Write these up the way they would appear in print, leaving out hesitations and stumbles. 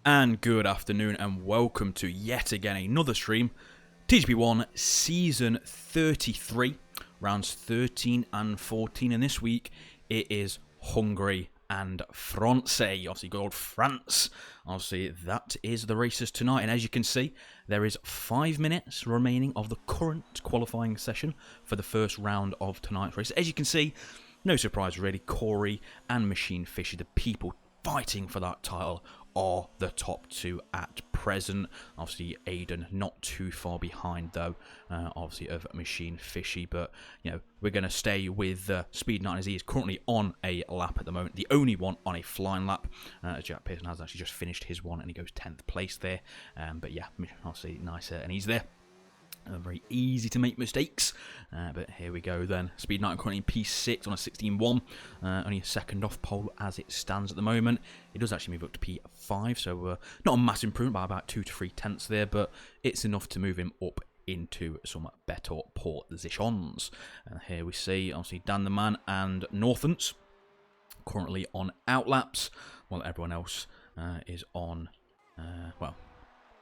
And good afternoon, and welcome to yet again another stream. TGP1 Season 33, rounds 13 and 14, and this week it is Hungary and France. Obviously, good old France. Obviously, that is the races tonight, and as you can see, there is 5 minutes remaining of the current qualifying session for the first round of tonight's race. As you can see, no surprise really, Corey and Machine Fishy, the people fighting for that title, are the top two at present. Obviously, Aiden not too far behind though, obviously of Machine Fishy, but you know, we're going to stay with Speed 9 as he is currently on a lap at the moment, the only one on a flying lap. Jack Pearson has actually just finished his one and he goes 10th place there, but yeah, obviously nicer, and he's there. Very easy to make mistakes, but here we go then. Speed 9 currently in P6 on a 16.1, only a second off pole as it stands at the moment. It does actually move up to P5, so not a massive improvement by about 2 to 3 tenths there, but it's enough to move him up into some better positions. And here we see obviously Dan the Man and Northants currently on outlaps, while everyone else is on, well,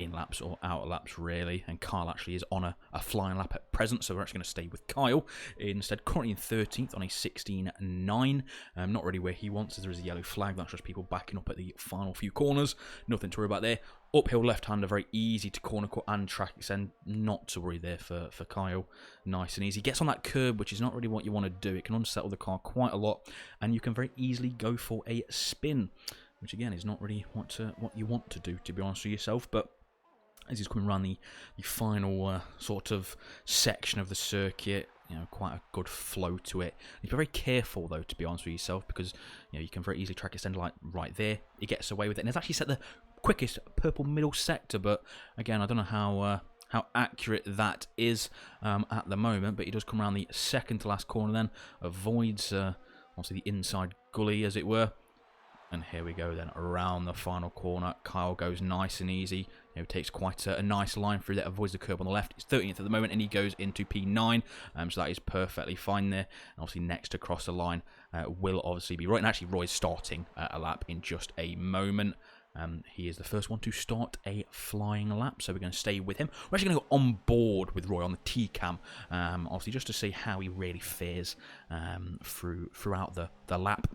in laps or out laps really, and Kyle actually is on a flying lap at present, so we're actually going to stay with Kyle instead. Currently in 13th on a 16.9, not really where he wants, as there is a yellow flag. That's just people backing up at the final few corners, nothing to worry about there. Uphill left-hander, very easy to corner cut and track extend, not to worry there for Kyle, nice and easy. Gets on that curb, which is not really what you want to do. It can unsettle the car quite a lot, and you can very easily go for a spin, which again is not really what you want to do, to be honest with yourself. But as he's coming around the final sort of section of the circuit, you know, quite a good flow to it. Be very careful though, to be honest with yourself, because you know you can very easily track extend like right there. He gets away with it, and it's actually set the quickest purple middle sector. But again, I don't know how accurate that is at the moment. But he does come around the second to last corner, then avoids obviously the inside gully, as it were. And here we go then, around the final corner. Kyle goes nice and easy. You know, takes quite a nice line through there, avoids the curb on the left. He's 13th at the moment, and he goes into P9. So that is perfectly fine there. And obviously next across the line will obviously be Roy. And actually Roy's starting a lap in just a moment. He is the first one to start a flying lap, so we're going to stay with him. We're actually going to go on board with Roy on the T-cam, obviously just to see how he really fares throughout the lap.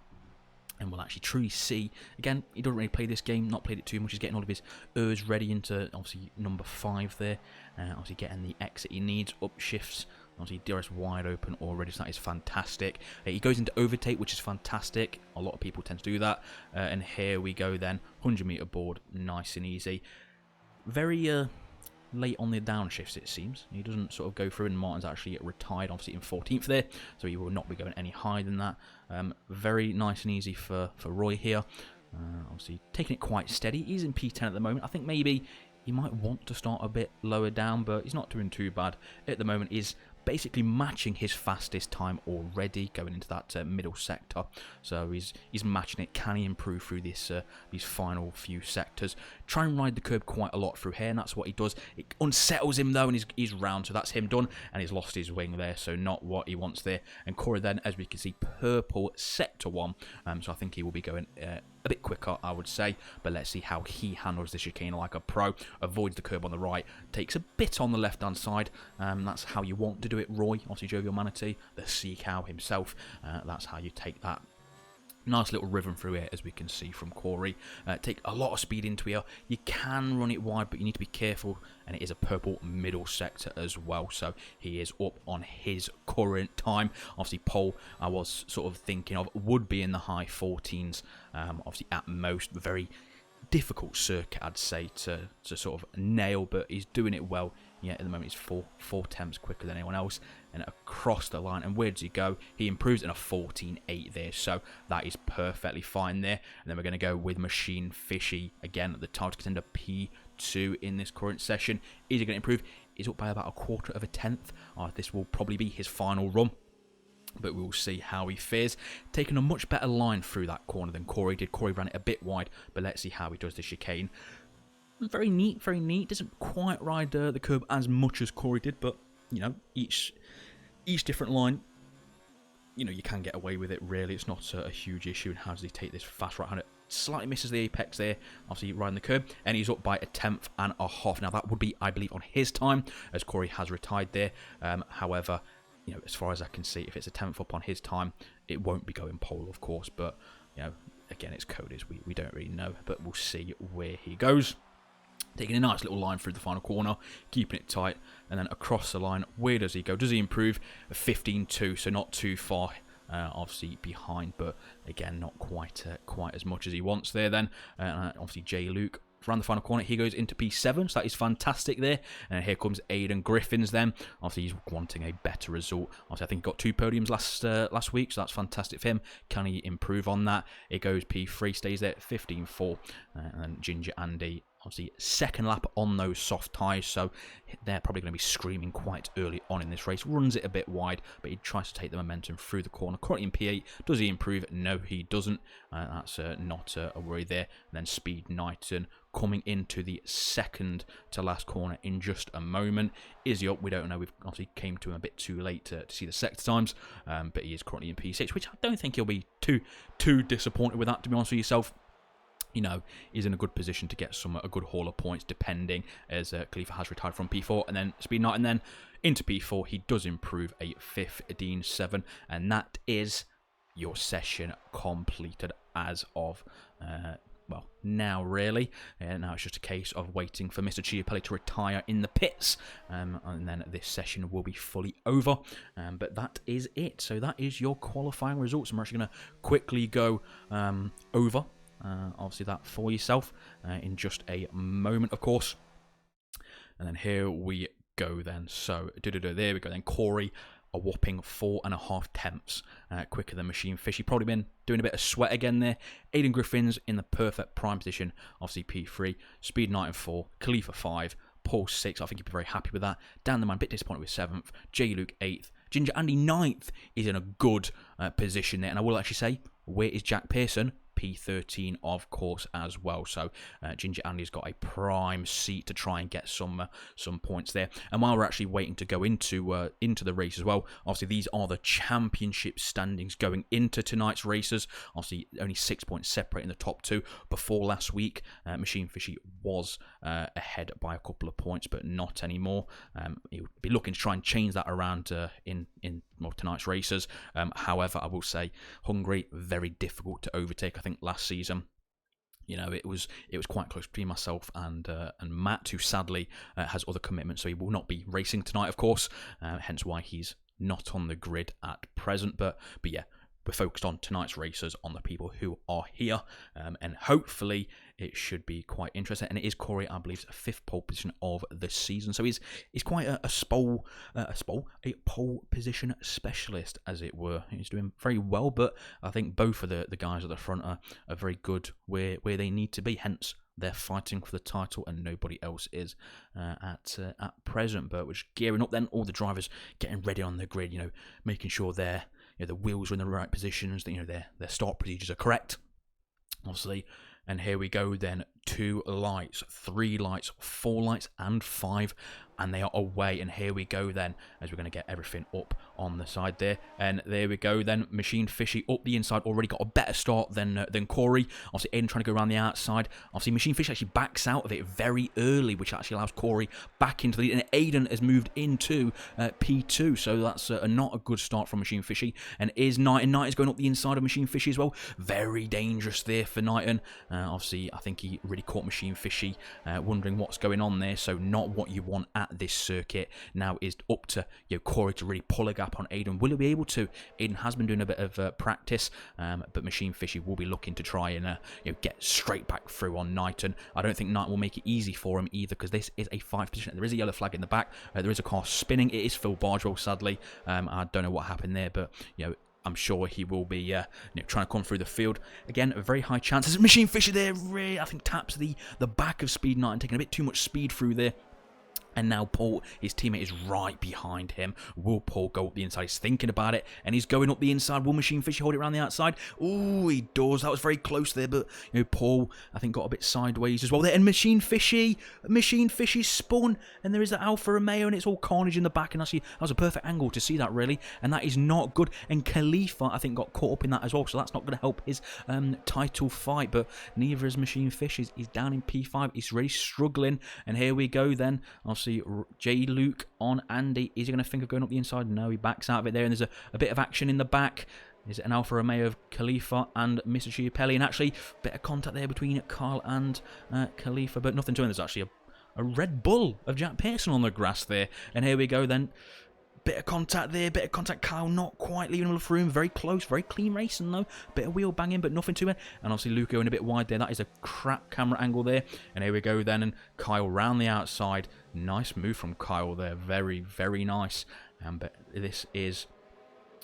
And we'll actually truly see. Again, he doesn't really play this game, not played it too much. He's getting all of his ERS ready into, obviously, number 5 there. Obviously getting the exit he needs, up shifts. Obviously, DRS wide open already, so that is fantastic. He goes into overtake, which is fantastic. A lot of people tend to do that. And here we go then. 100 meter board, nice and easy. Very late on the downshifts, it seems. He doesn't sort of go through, and Martin's actually retired, obviously in 14th there, so he will not be going any higher than that. Very nice and easy for Roy here. Obviously taking it quite steady. He's in P10 at the moment. I think maybe he might want to start a bit lower down, but he's not doing too bad at the moment. Is basically matching his fastest time already going into that middle sector, so he's matching it. Can he improve through this these final few sectors? Try and ride the curb quite a lot through here, and that's what he does. It unsettles him though, and he's round, so that's him done, and he's lost his wing there, so not what he wants there. And Cora then, as we can see, purple sector 1, so I think he will be going a bit quicker, I would say, but let's see how he handles the chicane like a pro. Avoids the curb on the right, takes a bit on the left hand side. That's how you want to do it, Roy, obviously Jovial Manatee, the sea cow himself. That's how you take that. Nice little rhythm through here, as we can see from Corey. Take a lot of speed into here. You can run it wide, but you need to be careful. And it is a purple middle sector as well. So he is up on his current time. Obviously, pole, I was sort of thinking of, would be in the high 14s. Obviously, at most, very difficult circuit, I'd say, to sort of nail. But he's doing it well. Yeah, at the moment, he's four attempts quicker than anyone else. And across the line, and where does he go? He improves in a 14.8 there, so that is perfectly fine there. And then we're going to go with Machine Fishy again at the title contender P2 in this current session. Is he going to improve? He's up by about a quarter of a tenth. This will probably be his final run, but we will see how he fares. Taking a much better line through that corner than Corey did. Corey ran it a bit wide, but let's see how he does the chicane. Very neat, very neat. Doesn't quite ride the curb as much as Corey did, but you know, each different line, you know, you can get away with it, really. It's not a huge issue. And how does he take this fast right-hander? slightly misses the apex there, obviously riding the curb, and he's up by a tenth and a half. Now that would be, I believe, on his time, as Corey has retired there. However, as far as I can see, if it's a tenth up on his time, it won't be going pole, of course. But again, it's coded. We don't really know, but we'll see where he goes. Taking a nice little line through the final corner, keeping it tight, and then across the line. Where does he go? Does he improve? 15.2, so not too far, obviously behind, but again, not quite as much as he wants there then. Obviously, J. Luke around the final corner, he goes into P7, so that is fantastic there. And here comes Aidan Griffins then. Obviously, he's wanting a better result. Obviously, I think he got 2 podiums last week, so that's fantastic for him. Can he improve on that? It goes P3, stays there, 15.4. And then Ginger Andy, obviously, second lap on those soft tyres, so they're probably going to be screaming quite early on in this race. Runs it a bit wide, but he tries to take the momentum through the corner. Currently in P8. Does he improve? No, he doesn't. That's not a worry there. And then Speed Knighton coming into the second to last corner in just a moment. Is he up? We don't know. We've obviously came to him a bit too late to see the sector times, but he is currently in P6, which I don't think he'll be too disappointed with that, to be honest with yourself. He's in a good position to get a good haul of points, depending, as Khalifa has retired from P4, and then Speed Knight, and then into P4, he does improve a 15.7, and that is your session completed as of, now really. Now it's just a case of waiting for Mr. Chiapelli to retire in the pits, and then this session will be fully over. But that is it. So that is your qualifying results. I'm actually going to quickly go over obviously that for yourself in just a moment, of course. And then here we go then. So there we go then. Corey, a whopping 4.5 tenths quicker than Machine Fish. He's probably been doing a bit of sweat again there. Aidan Griffins in the perfect prime position, obviously P3. Speed Knight in 4, Khalifa 5, Paul 6. I think he'd be very happy with that. Dan the Man, a bit disappointed with 7th. J. Luke 8th. Ginger Andy 9th is in a good position there. And I will actually say, where is Jack Pearson? P13, of course, as well. So Ginger Andy's got a prime seat to try and get some points there. And while we're actually waiting to go into the race as well, obviously these are the championship standings going into tonight's races. Obviously only 6 points separating the top 2. Before last week, Machine Fishy was ahead by a couple of points, but not anymore. He'll be looking to try and change that around in tonight's races. However, I will say Hungary, very difficult to overtake. I think last season, it was quite close between myself and Matt, who sadly has other commitments, so he will not be racing tonight, of course. Hence why he's not on the grid at present. But yeah, we're focused on tonight's races, on the people who are here, and hopefully it should be quite interesting. And it is Corey, I believe, 5th pole position of the season, so he's quite a pole position specialist, as it were. He's doing very well, but I think both of the guys at the front are very good where they need to be. Hence, they're fighting for the title, and nobody else is at present. But we're just gearing up then. All the drivers getting ready on the grid, making sure the wheels are in the right positions, their start procedures are correct, obviously. And here we go then. 2 lights, 3 lights, 4 lights, and 5, and they are away. And here we go then, as we're going to get everything up on the side there. And there we go then. Machine Fishy up the inside, already got a better start than Corey. Obviously, Aiden trying to go around the outside. Obviously, Machine Fish actually backs out of it very early, which actually allows Corey back into the lead. And Aiden has moved into P2, so that's not a good start from Machine Fishy. And is Knighton. Knighton's going up the inside of Machine Fishy as well. Very dangerous there for Knighton. Obviously, I think he really caught Machine Fishy wondering what's going on there, so not what you want at this circuit. Now is up to Corey to really pull a gap on Aiden. Will he be able to? Aiden has been doing a bit of practice, but Machine Fishy will be looking to try and get straight back through on Knighton. I don't think Knighton will make it easy for him either, because this is a 5 position. There is a yellow flag in the back. There is a car spinning. It is Phil Bardwell, sadly. I don't know what happened there, but I'm sure he will be trying to come through the field. Again, a very high chance. There's Machine Fisher there, really, I think taps the back of Speed Knight and taking a bit too much speed through there. And now Paul, his teammate, is right behind him. Will Paul go up the inside? He's thinking about it, and he's going up the inside. Will Machine Fishy hold it around the outside? Oh, he does. That was very close there, but Paul, I think, got a bit sideways as well there. And Machine Fishy spun, and there is that Alfa Romeo, and it's all carnage in the back. And actually, that was a perfect angle to see that, really. And that is not good. And Khalifa, I think, got caught up in that as well, so that's not going to help his title fight. But neither is Machine Fishy. He's down in P5. He's really struggling. And here we go then. I'll see J. Luke on Andy. Is he going to think of going up the inside? No, he backs out of it there. And there's a bit of action in the back. Is it an Alfa Romeo of Khalifa and Mr. Chiapelli? And actually, a bit of contact there between Kyle and Khalifa, but nothing to him. There's actually a Red Bull of Jack Pearson on the grass there. And here we go then. Bit of contact there, bit of contact. Kyle not quite leaving enough room. Very close, very clean racing though. Bit of wheel banging, but nothing to it. And obviously Luke going a bit wide there. That is a crap camera angle there. And here we go then. And Kyle round the outside. Nice move from Kyle there. Very, very nice. But this is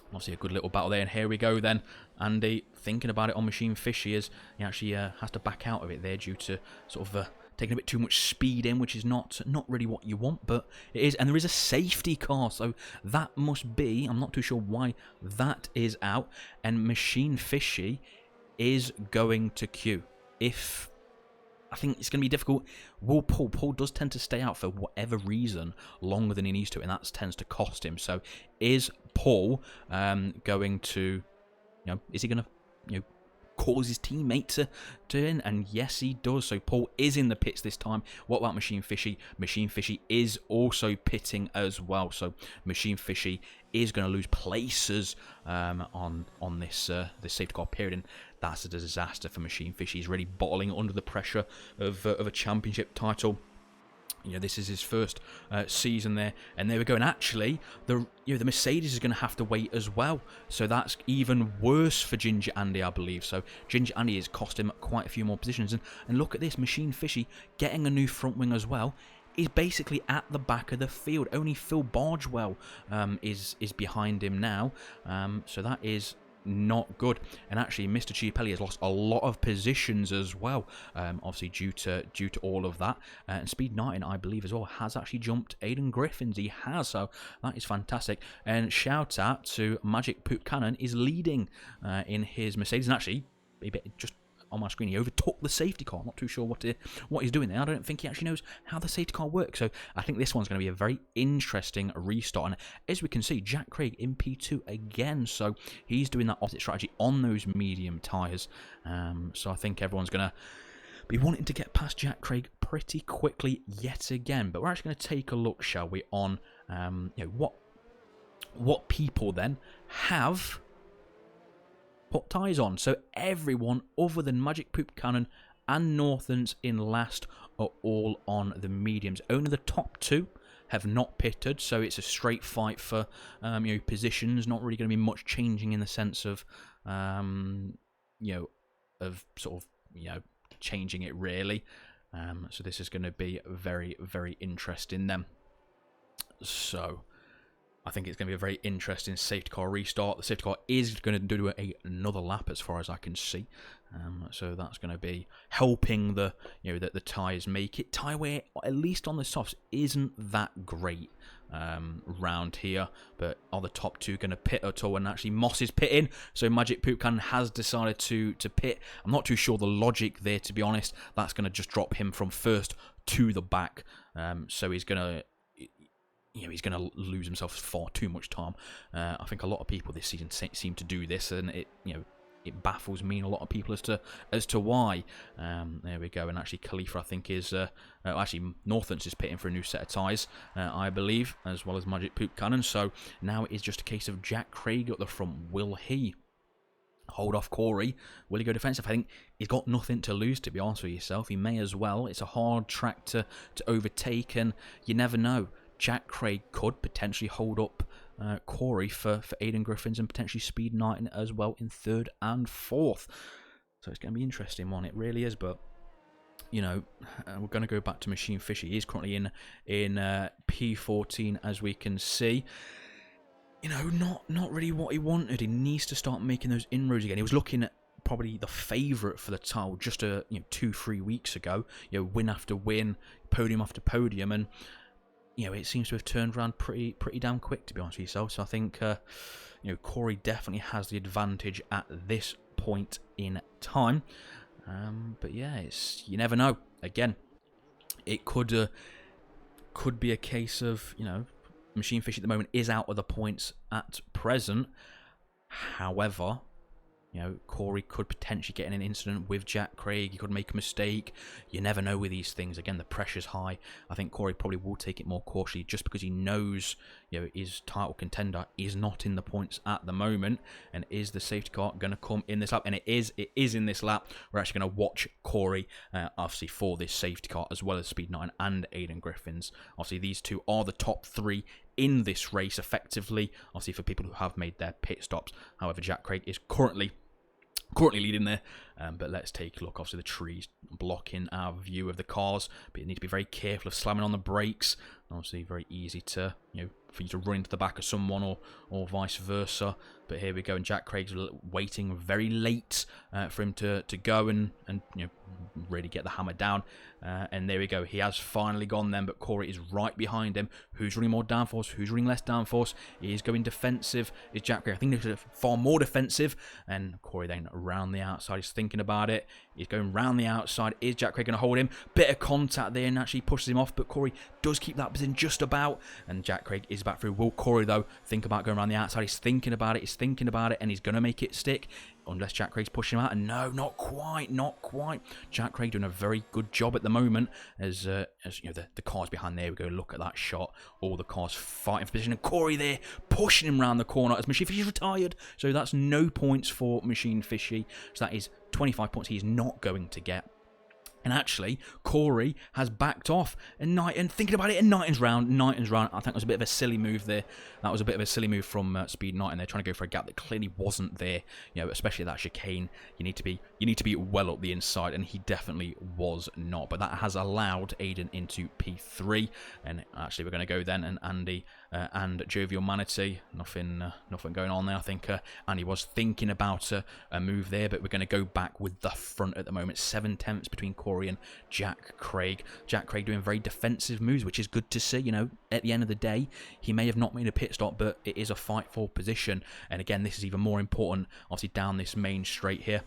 obviously a good little battle there. And here we go then. Andy thinking about it on Machine Fishy as he actually has to back out of it there due to sort of taking a bit too much speed in, which is not really what you want, but it is. And there is a safety car, so that must be, I'm not too sure why that is out. And Machine Fishy is going to queue. I think it's going to be difficult. Will Paul does tend to stay out for whatever reason longer than he needs to, and that tends to cost him. So is Paul going to, is he going to, cause his teammate to in? And yes, he does. So Paul is in the pits this time. What about Machine Fishy? Machine Fishy is also pitting as well. So Machine Fishy is going to lose places on this safety car period, and that's a disaster for Machine Fishy. He's really bottling under the pressure of a championship title. This is his first season there, and there we go. And actually, the Mercedes is going to have to wait as well, so that's even worse for Ginger Andy, I believe. So Ginger Andy has cost him quite a few more positions, and look at this, Machine Fishy getting a new front wing as well. Is basically at the back of the field. Only Phil Bargewell is behind him now, so that is not good. And actually Mr. Chiapelli has lost a lot of positions as well, obviously due to all of that. And Speed 19, I believe as well, has actually jumped Aiden Griffins. He has, so that is fantastic. And shout out to Magic Poop Cannon is leading in his Mercedes, and actually just on my screen, he overtook the safety car. I'm not too sure what he's doing there. I don't think he actually knows how the safety car works. So I think this one's going to be a very interesting restart. And as we can see, Jack Craig in P2 again. So he's doing that opposite strategy on those medium tyres. So I think everyone's going to be wanting to get past Jack Craig pretty quickly yet again. But we're actually going to take a look, shall we, on what people then have put tyres on. So everyone other than Magic Poop Cannon and Northlands in last are all on the mediums. Only the top two have not pitted, so it's a straight fight for positions. Not really going to be much changing in the sense of changing it really. So this is going to be very, very interesting then. So I think it's going to be a very interesting safety car restart. The safety car is going to do another lap as far as I can see. So that's going to be helping the tyres make it. Tyre wear, at least on the softs, isn't that great round here. But are the top two going to pit at all? And actually Moss is pitting. So Magic Poop Cannon has decided to pit. I'm not too sure the logic there, to be honest. That's going to just drop him from first to the back. So he's going to... he's going to lose himself far too much time. I think a lot of people this season seem to do this, and it baffles me and a lot of people as to why. There we go. And actually, Khalifa, I think, is actually Northlands is pitting for a new set of tyres, I believe, as well as Magic Poop Cannon. So now it is just a case of Jack Craig at the front. Will he hold off Corey? Will he go defensive? I think he's got nothing to lose, to be honest with yourself. He may as well. It's a hard track to overtake, and you never know. Jack Craig could potentially hold up Corey for Aiden Griffins, and potentially Speed 19 as well in third and fourth. So it's going to be an interesting one. It really is. But we're going to go back to Machine Fishy. He is currently in P14, as we can see. Not really what he wanted. He needs to start making those inroads again. He was looking at probably the favourite for the title just 2-3 weeks ago. Win after win, podium after podium, and it seems to have turned around pretty damn quick, to be honest with yourself. So I think, Corey definitely has the advantage at this point in time. But yeah, you never know. Again, it could be a case of, Machine Fish at the moment is out of the points at present. However, Corey could potentially get in an incident with Jack Craig. He could make a mistake. You never know with these things. Again, the pressure's high. I think Corey probably will take it more cautiously just because he knows, his title contender is not in the points at the moment. And is the safety car going to come in this lap? And it is in this lap. We're actually going to watch Corey, obviously, for this safety car, as well as Speed 9 and Aidan Griffins. Obviously, these two are the top three in this race, effectively, obviously, for people who have made their pit stops. However, Jack Craig is currently leading there, but let's take a look. Obviously, the trees blocking our view of the cars, but you need to be very careful of slamming on the brakes. Obviously, very easy to, for you to run into the back of someone or vice versa. But here we go, and Jack Craig's waiting very late for him to go and really get the hammer down. And there we go. He has finally gone then, but Corey is right behind him. Who's running more downforce? Who's running less downforce? He is going defensive. Is Jack Craig? I think he's far more defensive. And Corey then around the outside. He's thinking about it. He's going round the outside. Is Jack Craig going to hold him? Bit of contact there and actually pushes him off, but Corey does keep that position just about. And Jack Craig is back through. Will Corey, though, think about going around the outside? He's thinking about it. And he's going to make it stick. Unless Jack Craig's pushing him out. And no, not quite. Jack Craig doing a very good job at the moment. As the cars behind there. We go look at that shot. All the cars fighting for position. And Corey there pushing him around the corner as Machine Fishy's retired. So that's no points for Machine Fishy. So that is 25 points he's not going to get. And actually, Corey has backed off. And Knighton, thinking about it, and Knighton's round. I think it was a bit of a silly move there. That was a bit of a silly move from Speed Knighton. They're trying to go for a gap that clearly wasn't there. Especially that chicane. You need to be well up the inside, and he definitely was not. But that has allowed Aidan into P3. And actually, we're going to go then, and Andy and Jovial Manatee. Nothing going on there. I think Andy was thinking about a move there, but we're going to go back with the front at the moment. 7/10 between Corey and Jack Craig. Jack Craig doing very defensive moves, which is good to see. At the end of the day, he may have not made a pit stop, but it is a fight for position. And again, this is even more important, obviously, down this main straight here.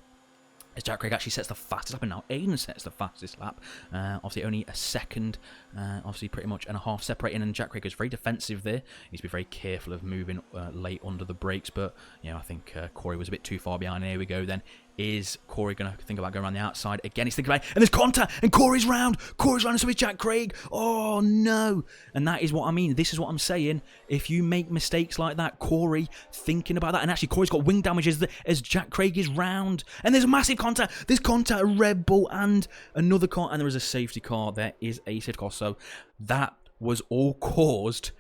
As Jack Craig actually sets the fastest lap, and now Aidan sets the fastest lap. Obviously, only a second, obviously, pretty much, and a half separating. And Jack Craig is very defensive there. He needs to be very careful of moving late under the brakes. But, I think Corey was a bit too far behind. Here we go then. Is Corey going to think about going around the outside? Again, he's thinking about it. And there's contact. And Corey's round. And so is Jack Craig. Oh, no. And that is what I mean. This is what I'm saying. If you make mistakes like that, Corey thinking about that. And actually, Corey's got wing damage as Jack Craig is round. And there's a massive contact. There's contact, a Red Bull, and another car. And there is a safety car. There is a safety car. So that was all caused.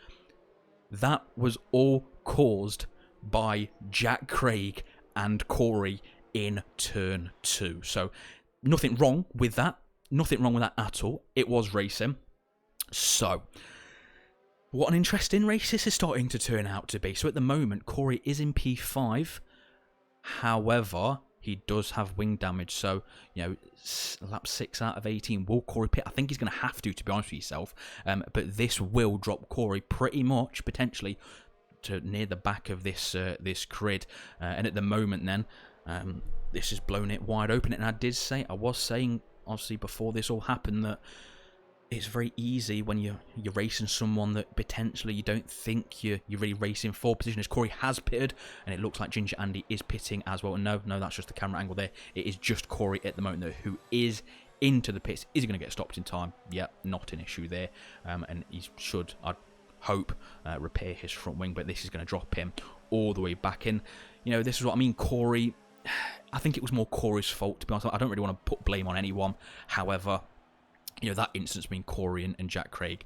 By Jack Craig and Corey in turn 2. So nothing wrong with that. Nothing wrong with that at all. It was racing. So what an interesting race this is starting to turn out to be. So at the moment, Corey is in P5. However, he does have wing damage. So, lap 6 out of 18. Will Corey pit? I think he's going to have to be honest with yourself. But this will drop Corey pretty much, potentially, to near the back of this grid. And at the moment then, this has blown it wide open. And I was saying, obviously, before this all happened, that it's very easy when you're racing someone that potentially you don't think you're really racing for position. As Corey has pitted, and it looks like Ginger Andy is pitting as well. No, that's just the camera angle there. It is just Corey at the moment, though, who is into the pits. Is he going to get stopped in time? Yeah, not an issue there. And he should, I'd hope, repair his front wing, but this is going to drop him all the way back in. This is what I mean. Corey, I think it was more Corey's fault, to be honest. I don't really want to put blame on anyone. However, that instance between Corey and Jack Craig,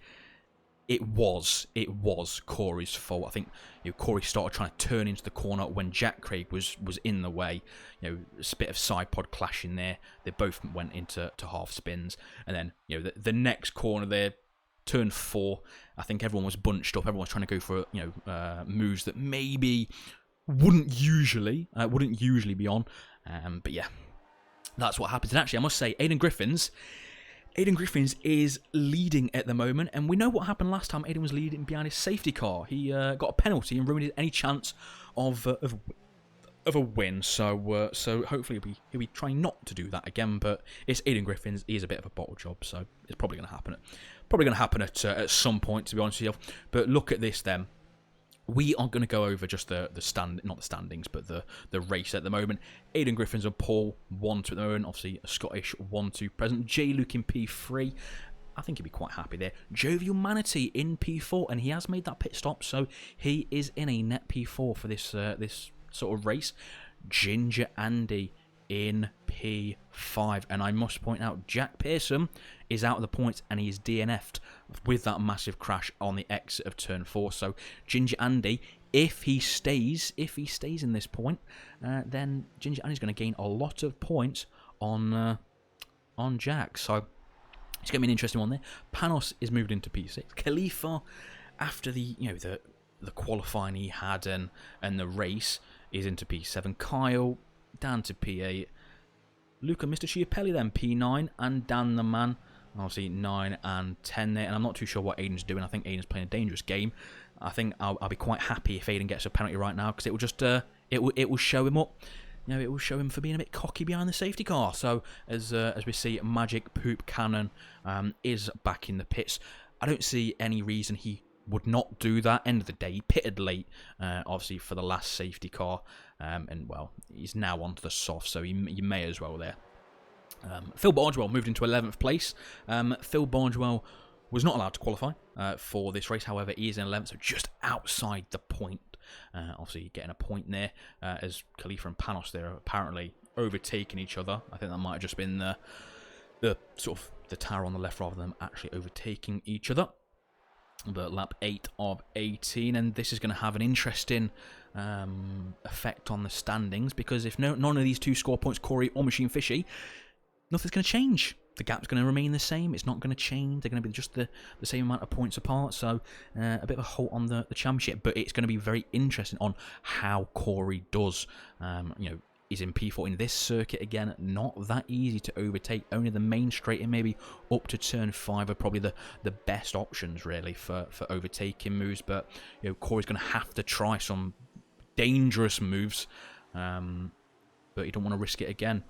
it was Corey's fault. I think Corey started trying to turn into the corner when Jack Craig was in the way. A bit of side pod clash in there. They both went into half spins, and then the next corner there, turn 4, I think everyone was bunched up. Everyone was trying to go for moves that maybe wouldn't usually be on. But yeah, that's what happens. And actually, I must say, Aidan Griffins, Aidan Griffiths is leading at the moment, and we know what happened last time Aidan was leading behind his safety car. He got a penalty and ruined any chance of a win. So hopefully he'll be trying not to do that again. But it's Aidan Griffiths. He is a bit of a bottle job, so it's probably going to happen at some point, to be honest with you. But look at this then. We are going to go over just not the standings, but the race at the moment. Aidan Griffiths and Paul 1-2 at the moment. Obviously, a Scottish 1-2 present. J. Luke in P3. I think he'd be quite happy there. Jovial Manatee in P4, and he has made that pit stop, so he is in a net P4 for this sort of race. Ginger Andy in P5, and I must point out Jack Pearson is out of the points and he is DNF'd with that massive crash on the exit of turn 4. So Ginger Andy, if he stays in this point, then Ginger Andy's going to gain a lot of points on Jack. So it's going to be an interesting one there. Panos is moved into P6. Khalifa, after the qualifying he had and the race, is into P7. Kyle down to P8. Luca Mr. Chiapelli then P9, and Dan the Man obviously 9 and 10 there. And I'm not too sure what Aidan's doing. I think Aidan's playing a dangerous game. I think I'll be quite happy if Aidan gets a penalty right now, because it will just it will show him up. It will show him for being a bit cocky behind the safety car. So as we see, Magic Poop Cannon is back in the pits. I don't see any reason he would not do that. End of the day, he pitted late, obviously, for the last safety car. And, well, he's now onto the soft, so you may as well there. Phil Bargewell moved into 11th place. Phil Bargewell was not allowed to qualify for this race. However, he is in 11th, so just outside the point. Obviously, getting a point there, as Khalifa and Panos there are apparently overtaking each other. I think that might have just been the sort of the tower on the left rather than actually overtaking each other. But lap 8 of 18, and this is going to have an interesting effect on the standings, because if none of these two score points, Corey or Machine Fishy, nothing's going to change. The gap's going to remain the same. It's not going to change. They're going to be just the same amount of points apart. So a bit of a halt on the championship, but it's going to be very interesting on how Corey does. Is in P4 in this circuit again. Not that easy to overtake. Only the main straight and maybe up to turn 5 are probably the best options really for overtaking moves. But Corey's going to have to try some dangerous moves, but he don't want to risk it again.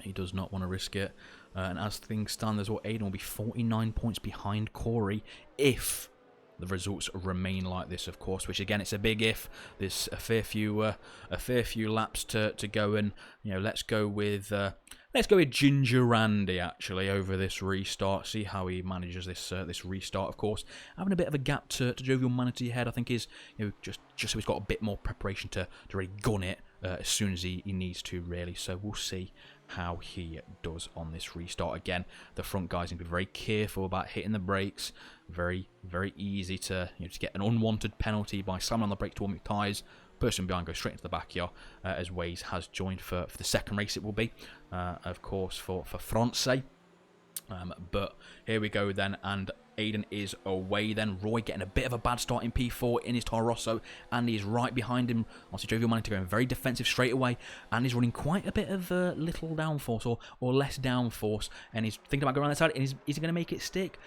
He does not want to risk it. And as things stand, there's what Aidan will be 49 points behind Corey if the results remain like this, of course. Which again, it's a big if. There's a fair few laps to go, and let's go with Ginger Randy actually over this restart. See how he manages this restart. Of course, having a bit of a gap to Jovial Manatee ahead, I think is just so he's got a bit more preparation to really gun it as soon as he needs to really. So we'll see how he does on this restart. Again, the front guys need to be very careful about hitting the brakes. Very, very easy to get an unwanted penalty by slamming on the brake to warm your tyres. Person behind goes straight into the back here, as Waze has joined for the second race. It will be, of course, for France. But here we go then, and Aidan is away then. Roy getting a bit of a bad start in P4 in his Toro Rosso, and he's right behind him. Obviously, Jovial Manatee going very defensive straight away, and he's running quite a bit of little downforce or less downforce, and he's thinking about going around that side, and is he going to make it stick?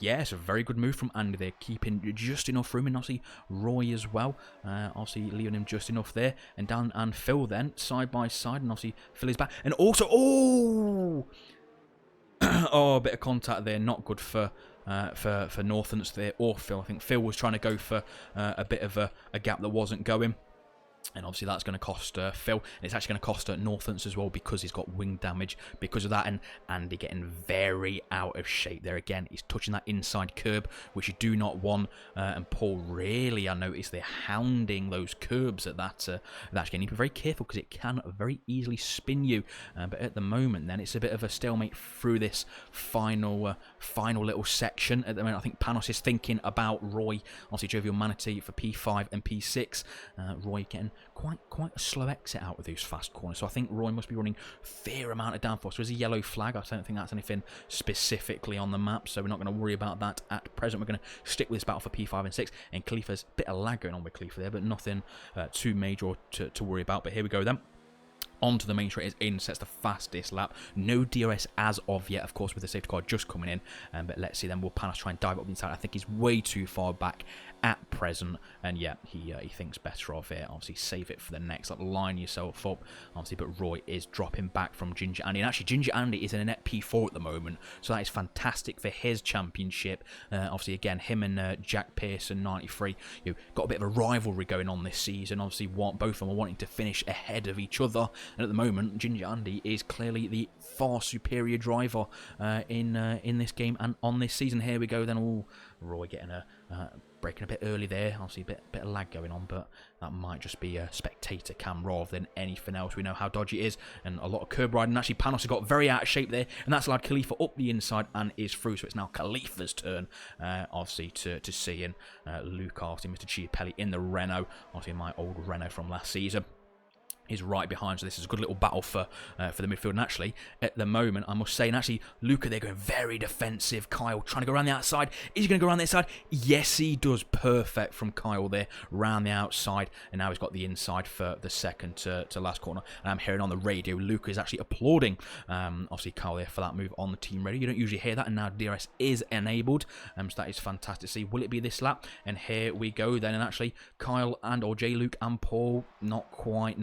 Yes, a very good move from Andy there, keeping just enough room, and obviously Roy as well, obviously leaving him just enough there, and Dan and Phil then, side by side, and obviously Phil is back, and also, a bit of contact there, not good for Northants there, or Phil. I think Phil was trying to go for a bit of a gap that wasn't going. And obviously that's going to cost Phil, and it's actually going to cost Northants as well, because he's got wing damage because of that. And Andy getting very out of shape there again. He's touching that inside curb, which you do not want. And Paul really, I noticed, they're hounding those curbs at that. That's going to be very careful, because it can very easily spin you. But at the moment, then it's a bit of a stalemate through this final little section. At the moment, I think Panos is thinking about Roy, obviously Jovial Manatee for P5 and P6. Roy getting quite a slow exit out of those fast corners, so I think Roy must be running a fair amount of downforce. There's a yellow flag. I don't think that's anything specifically on the map, so we're not going to worry about that at present. We're going to stick with this battle for P5 and 6, and Khalifa's a bit of lag going on with Khalifa there, but nothing too major to worry about. But here we go then. onto the main straight as Aiden sets the fastest lap. No DRS as of yet, of course, with the safety car just coming in. But let's see then. Will Panos try and dive up the inside? I think he's way too far back at present. And yeah, he thinks better of it. Obviously, save it for the next lap. Line yourself up. Obviously, but Roy is dropping back from Ginger Andy. And actually, Ginger Andy is in a net P4 at the moment. So that is fantastic for his championship. Obviously, again, him and Jack Pearson, 93, got a bit of a rivalry going on this season. Obviously, both of them are wanting to finish ahead of each other. And at the moment, Ginger Andy is clearly the far superior driver in this game and on this season. Here we go then. Oh, Roy getting breaking a bit early there. Obviously, a bit of lag going on, but that might just be a spectator cam rather than anything else. We know how dodgy it is, and a lot of curb riding. Actually, Panos has got very out of shape there, and that's allowed Khalifa up the inside and is through. So it's now Khalifa's turn, obviously, to see. And Luke, obviously, Mr. Chiapelli in the Renault, obviously my old Renault from last season, is right behind, so this is a good little battle for the midfield. And actually, at the moment, I must say, and actually, Luca, they're going very defensive. Kyle trying to go around the outside. Is he going to go around the inside? Yes, he does. Perfect from Kyle there, around the outside, and now he's got the inside for the second to last corner. And I'm hearing on the radio, Luca is actually applauding, obviously, Kyle there for that move on the team radio. You don't usually hear that, and now DRS is enabled, so that is fantastic to see. Will it be this lap? And here we go then, and actually, Kyle or J. Luke and Paul, not quite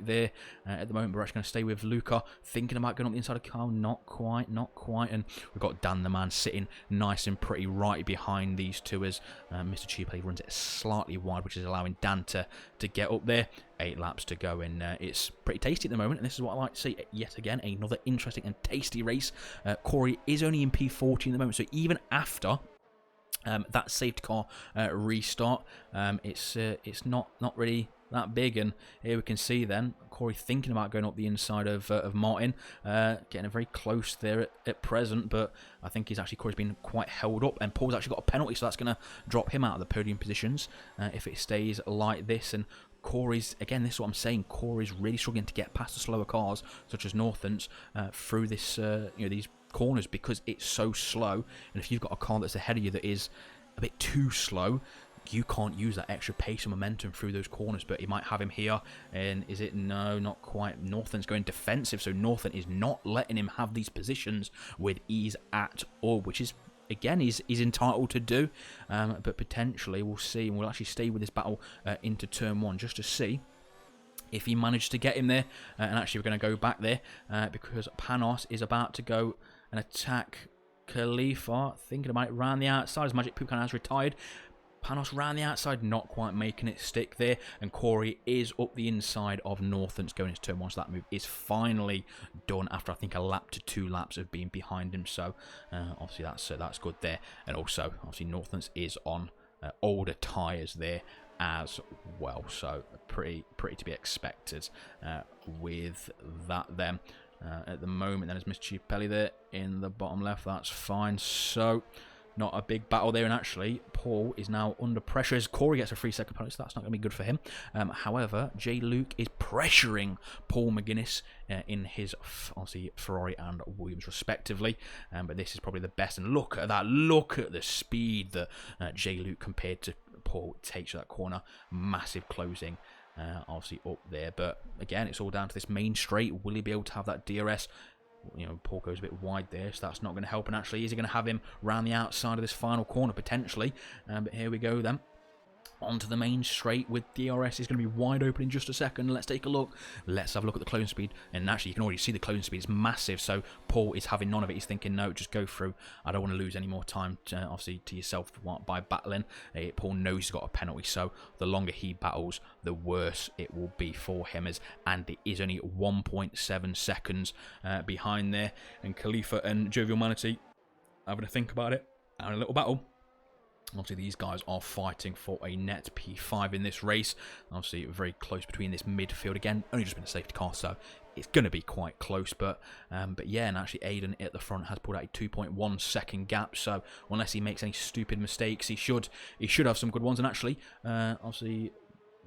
there at the moment. But we're actually going to stay with Luca, thinking about going up the inside of Kyle. Not quite. And we've got Dan the man sitting nice and pretty right behind these two as Mr. Chiapelli runs it slightly wide, which is allowing Dan to get up there. 8 laps to go, and it's pretty tasty at the moment, and this is what I like to see yet again. Another interesting and tasty race. Corey is only in P14 at the moment, so even after that safety car restart, it's not really that big. And here we can see then Corey thinking about going up the inside of Martin, getting very close there at present, but I think Corey's been quite held up, and Paul's actually got a penalty, so that's going to drop him out of the podium positions if it stays like this. And Corey's, again, this is what I'm saying, Corey's really struggling to get past the slower cars such as Northants through this these corners, because it's so slow. And if you've got a car that's ahead of you that is a bit too slow, you can't use that extra pace and momentum through those corners. But he might have him here, and is it? No, not quite. Northant's going defensive, so Northant is not letting him have these positions with ease at all, which is, again, he's entitled to do. But potentially, we'll see, and we'll actually stay with this battle into turn 1 just to see if he managed to get him there. And actually, we're going to go back there because Panos is about to go and attack Khalifa, thinking about it, round the outside as Magic Pukan has retired. Panos round the outside, not quite making it stick there, and Corey is up the inside of Northants going into turn 1, so that move is finally done after I think a lap to 2 laps of being behind him. So obviously that's good there, and also obviously Northants is on older tyres there as well, so pretty to be expected with that then. At the moment then, as Mr. Chiapelli there in the bottom left, that's fine. So not a big battle there, and actually Paul is now under pressure as Corey gets a 3-second penalty, so that's not going to be good for him. However, J. Luke is pressuring Paul McGuinness in his, obviously, Ferrari and Williams respectively, but this is probably the best. And look at that, look at the speed that J. Luke compared to Paul takes to that corner. Massive closing obviously up there, but again, it's all down to this main straight. Will he be able to have that DRS? Paul goes a bit wide there, so that's not going to help. And actually, is he going to have him round the outside of this final corner? Potentially. But here we go then. Onto the main straight with DRS is going to be wide open in just a second. Let's take a look. Let's have a look at the closing speed. And actually, you can already see the closing speed is massive. So Paul is having none of it. He's thinking, no, just go through. I don't want to lose any more time, obviously, to yourself by battling. Paul knows he's got a penalty. So the longer he battles, the worse it will be for him. As Andy is only 1.7 seconds behind there. And Khalifa and Jovial Manatee having a think about it. Having a little battle. Obviously, these guys are fighting for a net P5 in this race. Obviously, very close between this midfield. Again, only just been a safety car, so it's going to be quite close. But yeah, and actually, Aiden at the front has pulled out a 2.1 second gap. So unless he makes any stupid mistakes, he should have some good ones. And actually, obviously,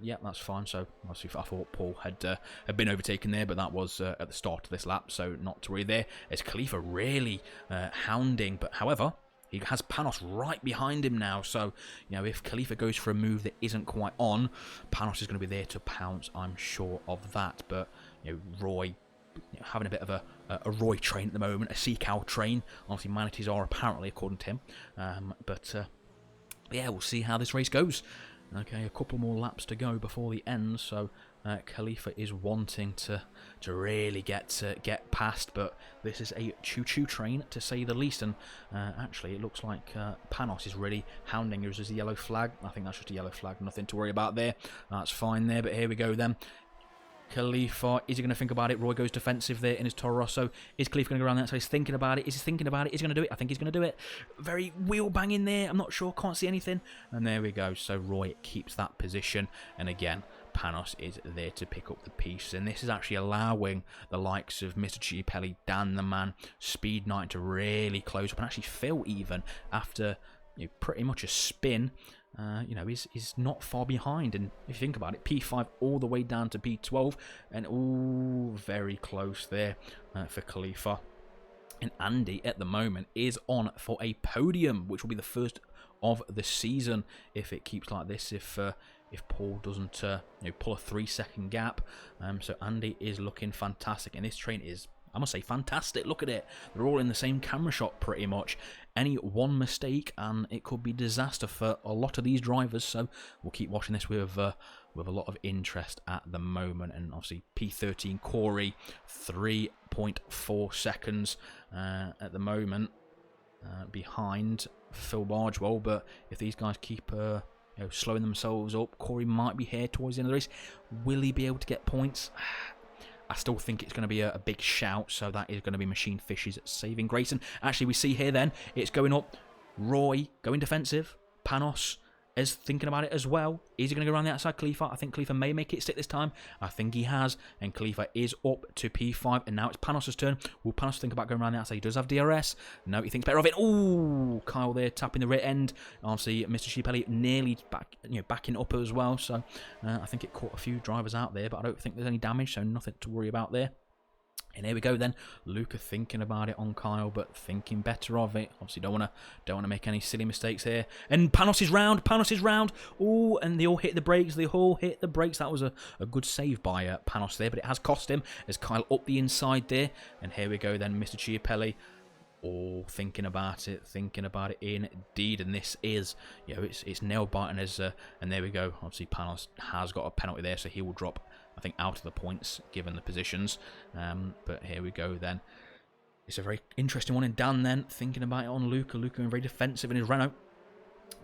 yeah, that's fine. So obviously, I thought Paul had been overtaken there, but that was at the start of this lap, so not to worry there. As Khalifa really hounding, but however, he has Panos right behind him now, so if Khalifa goes for a move that isn't quite on, Panos is going to be there to pounce, I'm sure of that. But Roy having a bit of a Roy train at the moment, a sea cow train. Obviously, manatees are apparently, according to him. Yeah, we'll see how this race goes. Okay, a couple more laps to go before the end, so Khalifa is wanting to really get past, but this is a choo-choo train, to say the least, and actually it looks like Panos is really hounding us as a yellow flag. I think that's just a yellow flag, nothing to worry about there. That's fine there, but here we go then. Khalifa, is he going to think about it? Roy goes defensive there in his Toro Rosso. Is Khalifa going to go around that? So he's thinking about it. Is he thinking about it? Is he going to do it? I think he's going to do it. Very wheel banging there. I'm not sure. Can't see anything. And there we go. So Roy keeps that position. And again, Panos is there to pick up the pieces. And this is actually allowing the likes of Mr. Chiapelli, Dan the Man, Speed Knight to really close up. And actually Phil, even after pretty much a spin, is not far behind. And if you think about it, P5 all the way down to P12, and very close there for Khalifa. And Andy at the moment is on for a podium, which will be the first of the season if it keeps like this. If Paul doesn't pull a 3-second gap, so Andy is looking fantastic, and this train is, I must say, fantastic. Look at it. They're all in the same camera shot pretty much. Any one mistake and it could be disaster for a lot of these drivers. So we'll keep watching this with a lot of interest at the moment. And obviously P13 Corey, 3.4 seconds at the moment behind Phil Bargewell. But if these guys keep slowing themselves up, Corey might be here towards the end of the race. Will he be able to get points? I still think it's going to be a big shout, so that is going to be Machine Fishes saving grace. And actually, we see here then, it's going up. Roy going defensive. Panos is thinking about it as well. Is he going to go around the outside Khalifa? I think Khalifa may make it stick this time. I think he has. And Khalifa is up to P5. And now it's Panos' turn. Will Panos think about going around the outside? He does have DRS. No, he thinks better of it. Ooh, Kyle there tapping the rear end. Obviously, Mr. Chiapelli nearly backing up as well. So I think it caught a few drivers out there, but I don't think there's any damage, so nothing to worry about there. And here we go then. Luca thinking about it on Kyle, but thinking better of it. Obviously don't want to make any silly mistakes here. And Panos is round. Panos is round. Oh, and they all hit the brakes. They all hit the brakes. That was a good save by Panos there, but it has cost him as Kyle up the inside there. And here we go then, Mr. Chiapelli. Oh, thinking about it indeed, and this is, it's nail biting as, and there we go. Obviously, Panos has got a penalty there, so he will drop, I think, out of the points given the positions. But here we go then. It's a very interesting one in Dan then, thinking about it on Luca. Luca being very defensive in his Renault.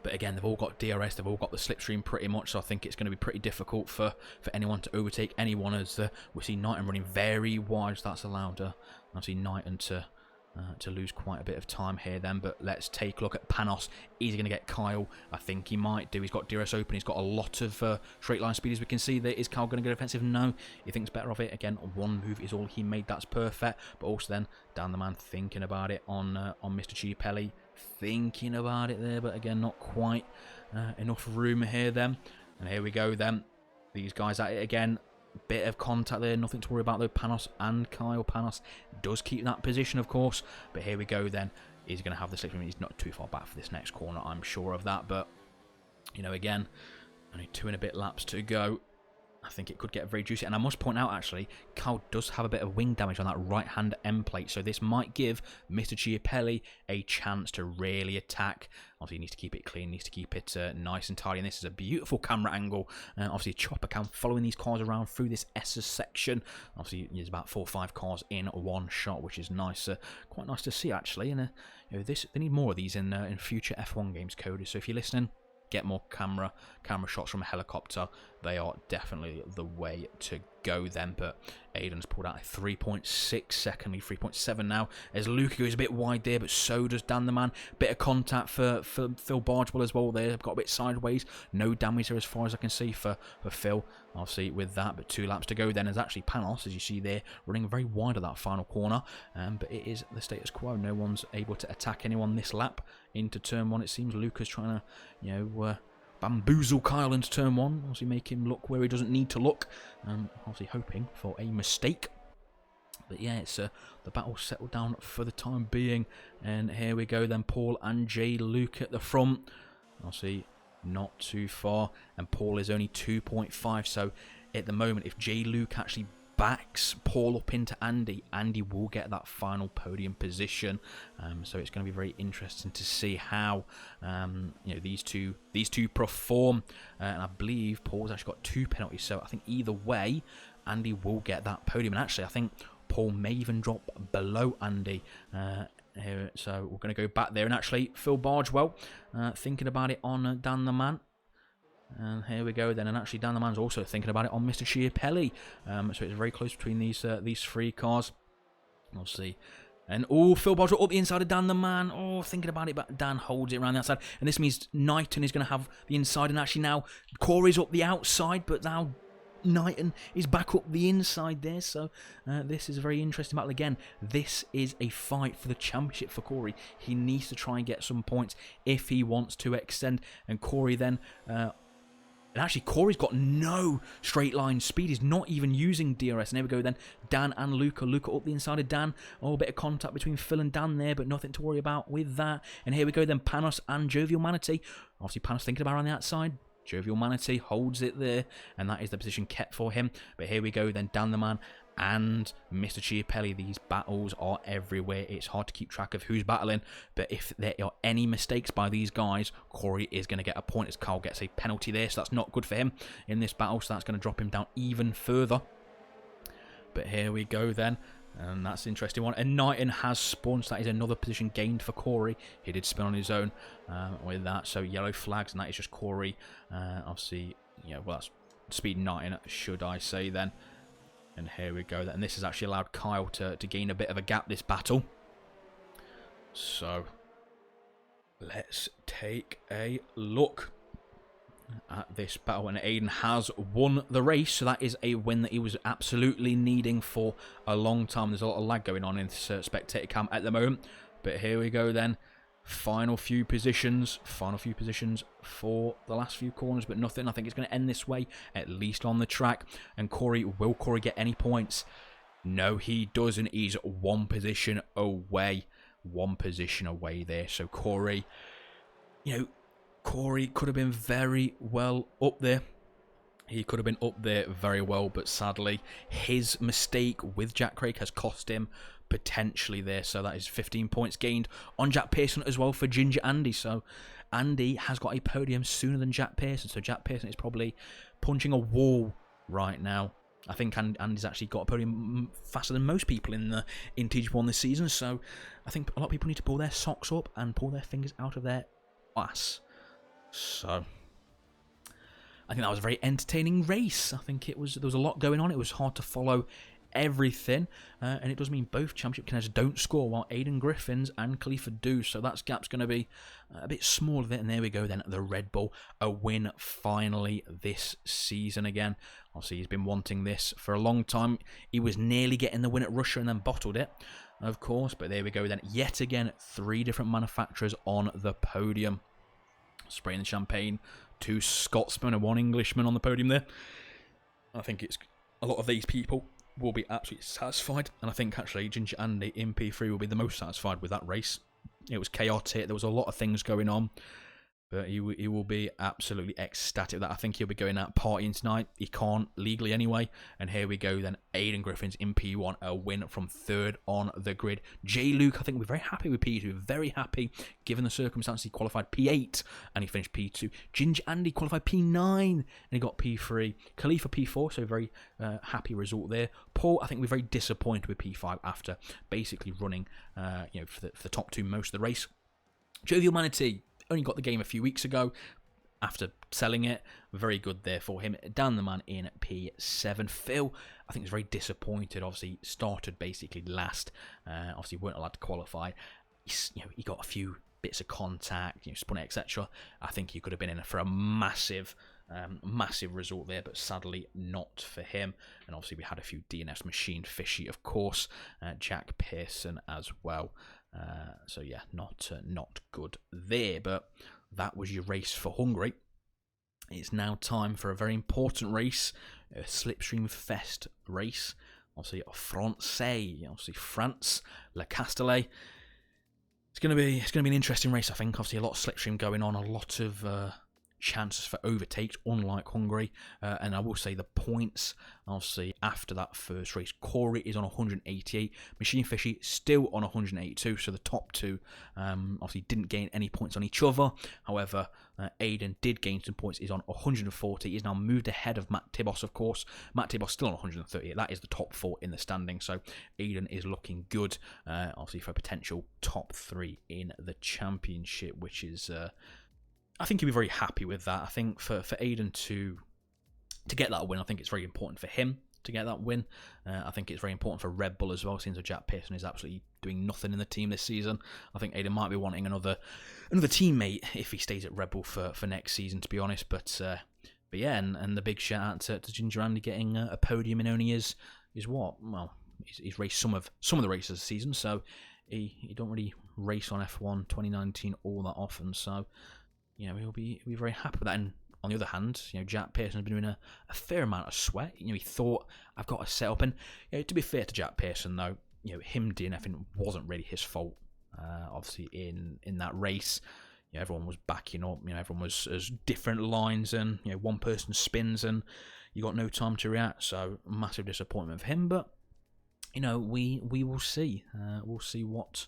But again, they've all got DRS, they've all got the slipstream pretty much, so I think it's going to be pretty difficult for anyone to overtake anyone, as we see Knighton running very wide, so that's allowed obviously Knighton to lose quite a bit of time here then. But let's take a look at Panos. Is he going to get Kyle? I think he might do. He's got DRS open. He's got a lot of straight line speed, as we can see there. Is Kyle going to go defensive? No. He thinks better of it. Again, one move is all he made. That's perfect. But also then, Dan the Man thinking about it on Mr. Chiapelli. Thinking about it there, but again, not quite enough room here then. And here we go then. These guys at it again. Bit of contact there, nothing to worry about though. Panos and Kyle. Panos does keep that position, of course, but here we go then. He's going to have the slipstream. He's not too far back for this next corner, I'm sure of that, but again, only 2 and a bit laps to go. I think it could get very juicy. And I must point out, actually, Kyle does have a bit of wing damage on that right-hand end plate. So this might give Mr. Chiapelli a chance to really attack. Obviously, he needs to keep it clean, needs to keep it nice and tidy. And this is a beautiful camera angle. Obviously, a chopper cam following these cars around through this S's section. Obviously, there's about 4 or 5 cars in one shot, which is nice. Quite nice to see, actually. And they need more of these in future F1 games, Cody. So if you're listening, get more camera shots from a helicopter. They are definitely the way to go then. But Aiden's pulled out a 3.6 second lead, 3.7 now, as Luca goes a bit wide there, but so does Dan the Man. Bit of contact for Phil Bargewell as well there. Got a bit sideways. No damage there as far as I can see for Phil. Obviously with that, but 2 laps to go then. As actually Panos, as you see there, running very wide of that final corner. But it is the status quo. No one's able to attack anyone this lap into turn 1. It seems Luca's trying to, bamboozle Kyle into turn 1. Obviously make him look where he doesn't need to look. Obviously hoping for a mistake. But yeah, it's the battle settled down for the time being. And here we go then. Paul and J. Luke at the front. Obviously not too far. And Paul is only 2.5. So at the moment, if J. Luke actually backs Paul up into Andy. Andy will get that final podium position, so it's going to be very interesting to see how these two perform. And I believe Paul's actually got 2 penalties, so I think either way, Andy will get that podium. And actually, I think Paul may even drop below Andy. Here, so we're going to go back there, and actually Phil Bargewell thinking about it on Dan the Man. And here we go then, and actually Dan the Man's also thinking about it on Mr. Chiapelli. So it's very close between these 3 cars. We'll see. And Phil Bargewell up the inside of Dan the Man. Thinking about it, but Dan holds it around the outside. And this means Knighton is going to have the inside, and actually now Corey's up the outside, but now Knighton is back up the inside there, so this is a very interesting battle again. This is a fight for the championship for Corey. He needs to try and get some points if he wants to extend, and Corey then and actually Corey's got no straight line speed. He's not even using DRS. And here we go then, Dan and Luca up the inside of Dan. A bit of contact between Phil and Dan there, but nothing to worry about with that. And here we go then, Panos and Jovial Manatee. Obviously Panos thinking about on the outside. Jovial Manatee holds it there, and that is the position kept for him. But here we go then, Dan the Man and Mr. Chiapelli. These battles are everywhere. It's hard to keep track of who's battling, but if there are any mistakes by these guys, Corey is going to get a point as Carl gets a penalty there, so that's not good for him in this battle, so that's going to drop him down even further. But here we go then. And that's an interesting one. And Knighton has spun, so that is another position gained for Corey. He did spin on his own with that. So yellow flags, and that is just Corey. Obviously, well, that's speed Knighton, should I say then. And here we go. And this has actually allowed Kyle to gain a bit of a gap this battle. So let's take a look at this battle, and Aiden has won the race, so that is a win that he was absolutely needing for a long time. There's a lot of lag going on in this spectator cam at the moment, but here we go then. Final few positions for the last few corners, but nothing. I think it's going to end this way, at least on the track. And will Corey get any points? No, he doesn't. He's one position away there. So Corey, Corey could have been very well up there. He could have been up there very well, but sadly, his mistake with Jack Craig has cost him potentially there. So that is 15 points gained on Jack Pearson as well for Ginger Andy. So Andy has got a podium sooner than Jack Pearson. So Jack Pearson is probably punching a wall right now. I think Andy's actually got a podium faster than most people in TG1 this season. So I think a lot of people need to pull their socks up and pull their fingers out of their ass. So I think that was a very entertaining race. I think there was a lot going on. It was hard to follow everything, and it does mean both championship contenders don't score, while Aiden Griffins and Khalifa do. So that gap's going to be a bit smaller there. And there we go then, the Red Bull, a win finally this season again. Obviously, he's been wanting this for a long time. He was nearly getting the win at Russia and then bottled it, of course. But there we go then, yet again, 3 different manufacturers on the podium. Spraying the champagne, 2 Scotsmen and 1 Englishman on the podium there. I think it's a lot of these people will be absolutely satisfied, and I think actually Ginger Andy in P3 will be the most satisfied with that race. It was chaotic, there was a lot of things going on, but he will be absolutely ecstatic with that. I think he'll be going out partying tonight. He can't legally anyway. And here we go then, Aiden Griffins in P1, a win from 3rd on the grid. J. Luke, I think we're very happy with P2, very happy given the circumstances. He qualified P8 and he finished P2. Ginger Andy qualified P9 and he got P3. Khalifa P4, so very happy result there. Paul, I think we're very disappointed with P5 after basically running for the top 2 most of the race. Jovial Manatee only got the game a few weeks ago after selling it. Very good there for him. Dan the Man in P7. Phil, I think, was very disappointed. Obviously, started basically last. Obviously, weren't allowed to qualify. He got a few bits of contact, spun it, etc. I think he could have been in for a massive result there, but sadly not for him. And obviously, we had a few DNS machine fishy, of course. Jack Pearson as well. So yeah, not good there, but that was your race for Hungary. It's now time for a very important race, a Slipstream Fest race. Obviously, Francais, obviously France, Le Castellet. It's going to be an interesting race, I think. Obviously, a lot of Slipstream going on, a lot of chances for overtakes, unlike Hungary. And I will say the points, obviously, after that first race, Corey is on 188, Machine Fishy still on 182, so the top two obviously didn't gain any points on each other. However, Aiden did gain some points. He's on 140. He's now moved ahead of Matt Tibos, of course. Matt Tibos still on 130. That is the top 4 in the standing. So Aiden is looking good, obviously, for a potential top 3 in the championship, which is, I think he'll be very happy with that. I think for Aiden to get that win, I think it's very important for him to get that win. I think it's very important for Red Bull as well, since Jack Pearson is absolutely doing nothing in the team this season. I think Aiden might be wanting another teammate if he stays at Red Bull for next season, to be honest. But yeah, and the big shout out to Ginger Andy getting a podium in only is what? Well, he's raced some of the races this season, so he don't really race on F1 2019 all that often. So he'll be very happy with that. And on the other hand, Jack Pearson has been doing a fair amount of sweat. He thought, I've got to set up. And to be fair to Jack Pearson, though, him DNFing wasn't really his fault. Obviously, in that race, everyone was backing up. Everyone was as different lines, and one person spins, and you got no time to react. So massive disappointment for him. But we will see. We'll see what.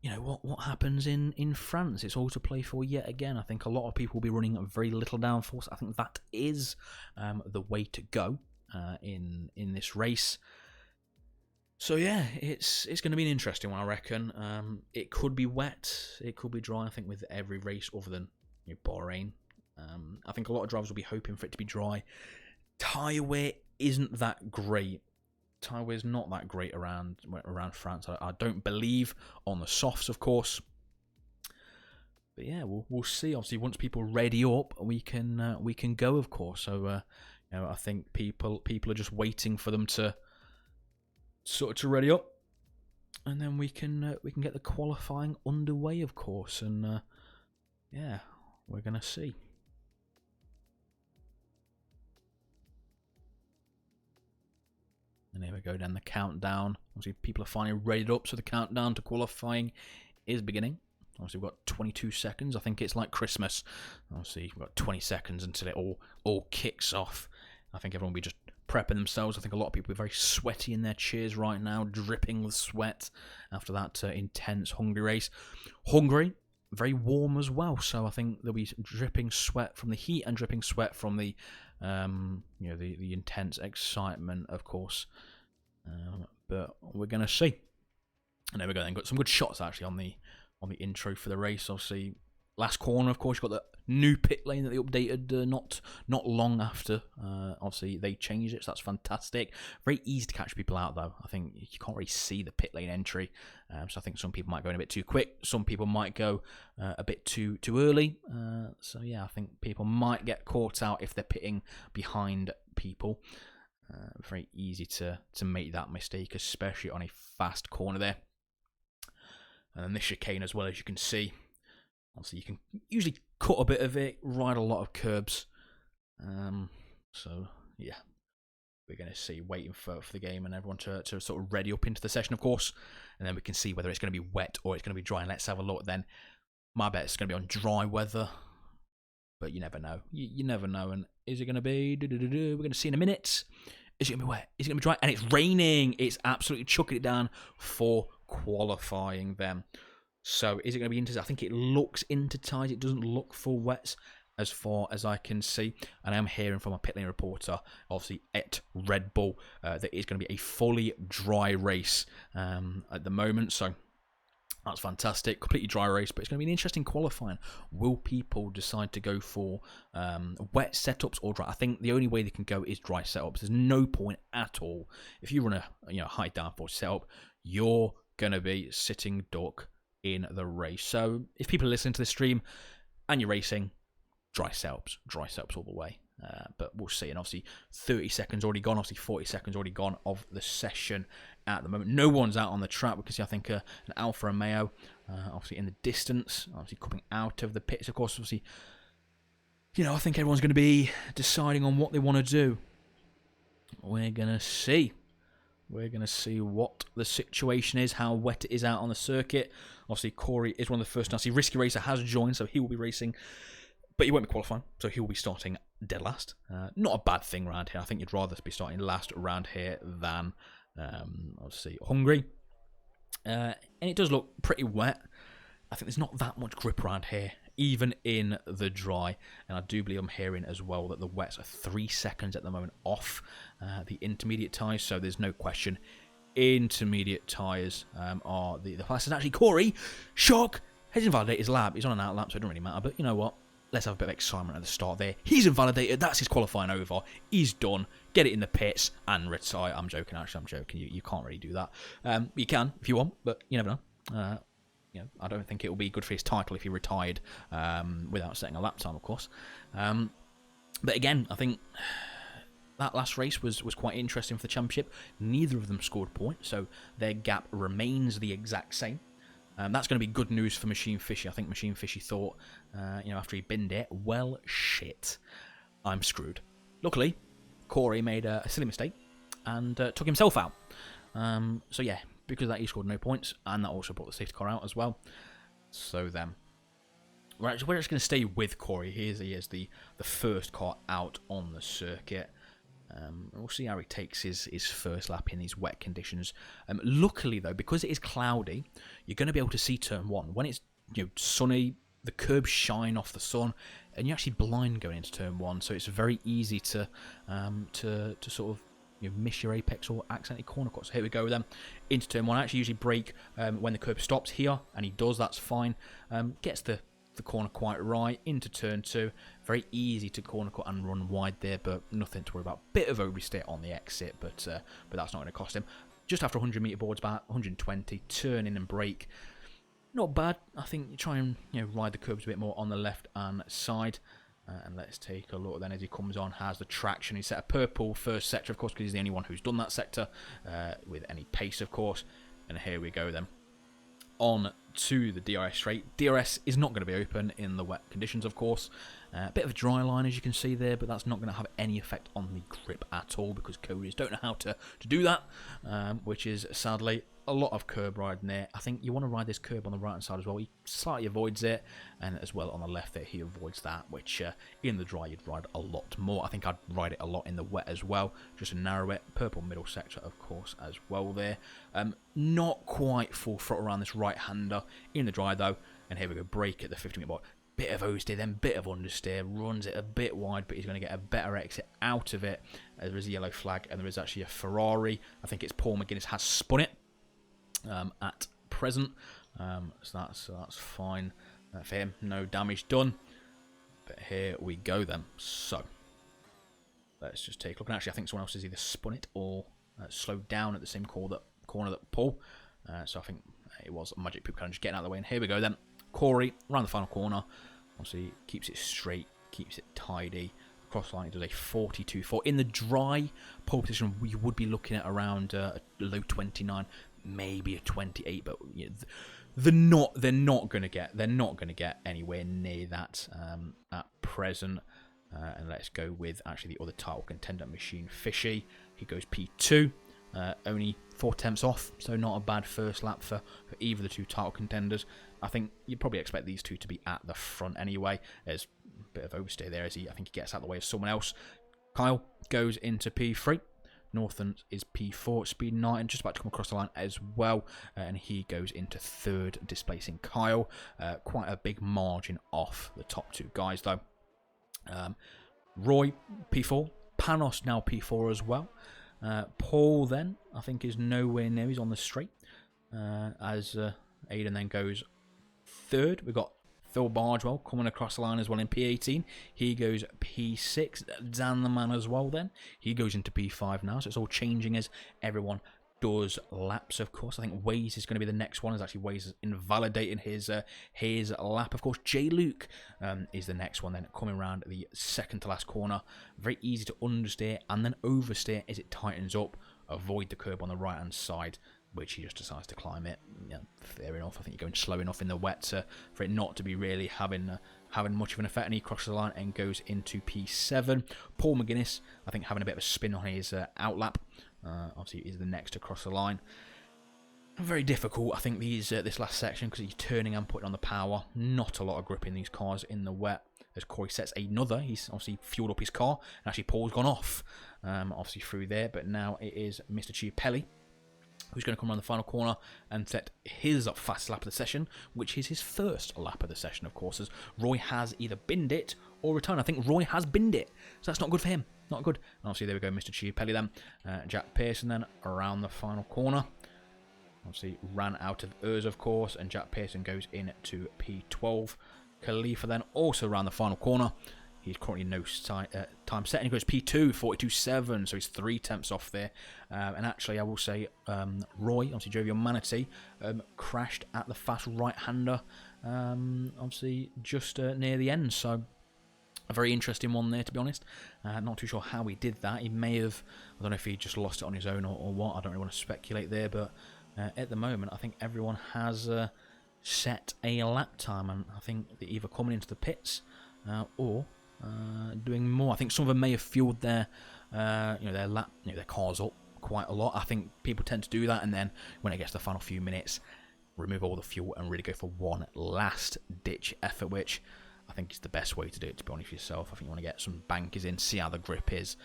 What happens in France. It's all to play for yet again. I think a lot of people will be running very little downforce. I think that is the way to go in this race. So yeah, it's going to be an interesting one, I reckon. It could be wet, it could be dry. I think with every race other than Bahrain, I think a lot of drivers will be hoping for it to be dry. Tyre wear isn't that great. Tyre wear is not that great around France. I don't believe on the softs, of course. But yeah, we'll see. Obviously, once people ready up, we can go, of course. So I think people are just waiting for them to ready up, and then we can get the qualifying underway, of course. And yeah, we're gonna see. And here we go, then the countdown. Obviously, people are finally readied up, so the countdown to qualifying is beginning. Obviously, we've got 22 seconds. I think it's like Christmas. Obviously, we've got 20 seconds until it all kicks off. I think everyone will be just prepping themselves. I think a lot of people are very sweaty in their chairs right now, dripping with sweat after that intense Hungary race. Hungary, very warm as well, so I think they'll be dripping sweat from the heat and dripping sweat from the the intense excitement, of course. But we're gonna see. And there we go. Then got some good shots actually on the intro for the race. Obviously, last corner, of course, you've got the new pit lane that they updated not long after. Obviously, they changed it, so that's fantastic. Very easy to catch people out, though. I think you can't really see the pit lane entry, so I think some people might go in a bit too quick. Some people might go a bit too early. So yeah, I think people might get caught out if they're pitting behind people. Very easy to make that mistake, especially on a fast corner there. And then this chicane as well, as you can see. Obviously, you can usually cut a bit of it, ride a lot of curbs. So, yeah, we're going to see, waiting for the game and everyone to sort of ready up into the session, of course. And then we can see whether it's going to be wet or it's going to be dry. And let's have a look then. My bet it's going to be on dry weather. But you never know. You never know. And is it going to be... We're going to see in a minute. Is it going to be wet? Is it going to be dry? And it's raining. It's absolutely chucking it down for qualifying them. So is it going to be into? I think it looks intertight. It doesn't look full wet as far as I can see. And I'm hearing from a pit lane reporter, obviously at Red Bull, that it's going to be a fully dry race at the moment. So that's fantastic. Completely dry race, but it's going to be an interesting qualifying. Will people decide to go for wet setups or dry? I think the only way they can go is dry setups. There's no point at all. If you run a high downforce setup, you're going to be sitting duck in the race. So if people are listening to the stream and you're racing, dry setups all the way. But we'll see. And obviously 30 seconds already gone, obviously 40 seconds already gone of the session at the moment. No one's out on the track. We can see, I think, an Alfa Romeo obviously in the distance, obviously coming out of the pits. Of course, obviously, I think everyone's going to be deciding on what they want to do. We're going to see. We're going to see what the situation is, how wet it is out on the circuit. Obviously, Corey is one of the first. Now, see, Risky Racer has joined, so he will be racing But he won't be qualifying, so he'll be starting dead last. Not a bad thing around here. I think you'd rather be starting last around here than, obviously, Hungary. And it does look pretty wet. I think there's not that much grip around here, even in the dry. And I do believe I'm hearing as well that the wets are 3 seconds at the moment off the intermediate tyres, so there's no question. Intermediate tyres are the fastest. Actually, Corey, shock, has invalidated his lap. He's on an out lap, so it doesn't really matter. But you know what? Let's have a bit of excitement at the start there. He's invalidated. That's his qualifying over. He's done. Get it in the pits and retire. I'm joking, actually. I'm joking. You can't really do that. You can if you want, but you never know. I don't think it will be good for his title if he retired without setting a lap time, of course. But again, I think that last race was quite interesting for the championship. Neither of them scored points, so their gap remains the exact same. That's going to be good news for Machine Fishy. I think Machine Fishy thought, after he binned it, well, shit, I'm screwed. Luckily, Corey made a silly mistake and took himself out. So yeah, because of that he scored no points, and that also brought the safety car out as well. So then, we're just going to stay with Corey. He is the first car out on the circuit. We'll see how he takes his first lap in these wet conditions. Luckily, though, because it is cloudy, you're going to be able to see turn 1. When it's sunny, the curbs shine off the sun, and you're actually blind going into turn 1. So it's very easy to sort of miss your apex or accidentally corner cut. So here we go then into turn 1. I actually usually brake when the curb stops here, and he does. That's fine. Gets the corner quite right into turn 2. Very easy to corner cut and run wide there, but nothing to worry about. Bit of oversteer on the exit, but that's not going to cost him. Just after 100 meter boards back, 120, turn in and brake. Not bad. I think you try and ride the curbs a bit more on the left hand side. And let's take a look then as he comes on, has the traction. He's set a purple first sector, of course, because he's the only one who's done that sector with any pace, of course. And here we go then. On to the DRS straight. DRS is not going to be open in the wet conditions, of course. A bit of a dry line, as you can see there, but that's not going to have any effect on the grip at all because Codies don't know how to do that, which is sadly a lot of curb riding there. I think you want to ride this curb on the right hand side as well. He slightly avoids it, and as well on the left there he avoids that, which in the dry you'd ride a lot more. I think I'd ride it a lot in the wet as well, just to narrow it. Purple middle sector, of course, as well there. Not quite full throttle around this right hander in the dry though, and here we go, brake at the 50 meter mark. Bit of oversteer, then bit of understeer, runs it a bit wide, but he's going to get a better exit out of it. There is a yellow flag, and there is actually a Ferrari. I think it's Paul McGuinness has spun it at present, so that's fine for him. No damage done. But here we go then. So let's just take a look. And actually, I think someone else has either spun it or slowed down at the same corner that Paul. So I think it was Magic Poop Cannon just getting out of the way. And here we go then. Corey around the final corner. Obviously keeps it straight, keeps it tidy. Cross line, it does a 42.4. In the dry pole position, we would be looking at around a low 29, maybe a 28. But they're not going to get anywhere near that at present. And let's go with actually the other title contender, Machine Fishy. He goes P2. Only 4 tenths off, so not a bad first lap for either of the two title contenders. I think you'd probably expect these two to be at the front anyway. There's a bit of overstay there as I think he gets out of the way of someone else. Kyle goes into P3. Northern is P4, speed 9, and just about to come across the line as well. And he goes into 3rd, displacing Kyle. Quite a big margin off the top two guys though. Roy, P4. Panos now P4 as well. Paul then, I think, is nowhere near. He's on the straight. As Aiden then goes 3rd. We've got Phil Bardwell coming across the line as well in P18. He goes P6. Dan the Man as well then. He goes into P5 now. So it's all changing as everyone does laps, of course. I think Waze is going to be the next one. As actually Waze is invalidating his lap. Of course, J. Luke is the next one then, coming around the second to last corner. Very easy to understeer and then oversteer as it tightens up. Avoid the curb on the right hand side, which he just decides to climb it. Yeah, fair enough. I think you're going slow enough in the wet for it not to be really having much of an effect. And he crosses the line and goes into P7. Paul McGuinness, I think, having a bit of a spin on his outlap. Obviously, is the next to cross the line. Very difficult, I think, this last section because he's turning and putting on the power. Not a lot of grip in these cars in the wet. as Corey sets another. He's obviously fueled up his car, and actually Paul's gone off, obviously through there. But now it is Mr. Chiapelli who's going to come around the final corner and set his fast lap of the session, which is his first lap of the session, of course, as Roy has either binned it or returned. I think Roy has binned it, so that's not good for him. Not good. And obviously, there we go, Mr. Chiapelli then. Jack Pearson then around the final corner. Obviously, ran out of Urs, of course, and Jack Pearson goes in to P12. Khalifa then also around the final corner. He's currently no time set, and he goes P2, 42.7, so he's 3 tenths off there. And actually, I will say, Roy, obviously Jovial Manatee, crashed at the fast right-hander, obviously just near the end. So a very interesting one there, to be honest. Not too sure how he did that. He may have, I don't know if he just lost it on his own or what. I don't really want to speculate there, but at the moment, I think everyone has set a lap time, and I think they're either coming into the pits or doing more. I think some of them may have fueled their their lap, their cars up quite a lot. I think people tend to do that, and then when it gets to the final few minutes, remove all the fuel and really go for one last ditch effort, which I think is the best way to do it, to be honest with yourself. I think you want to get some bankers in, see how the grip is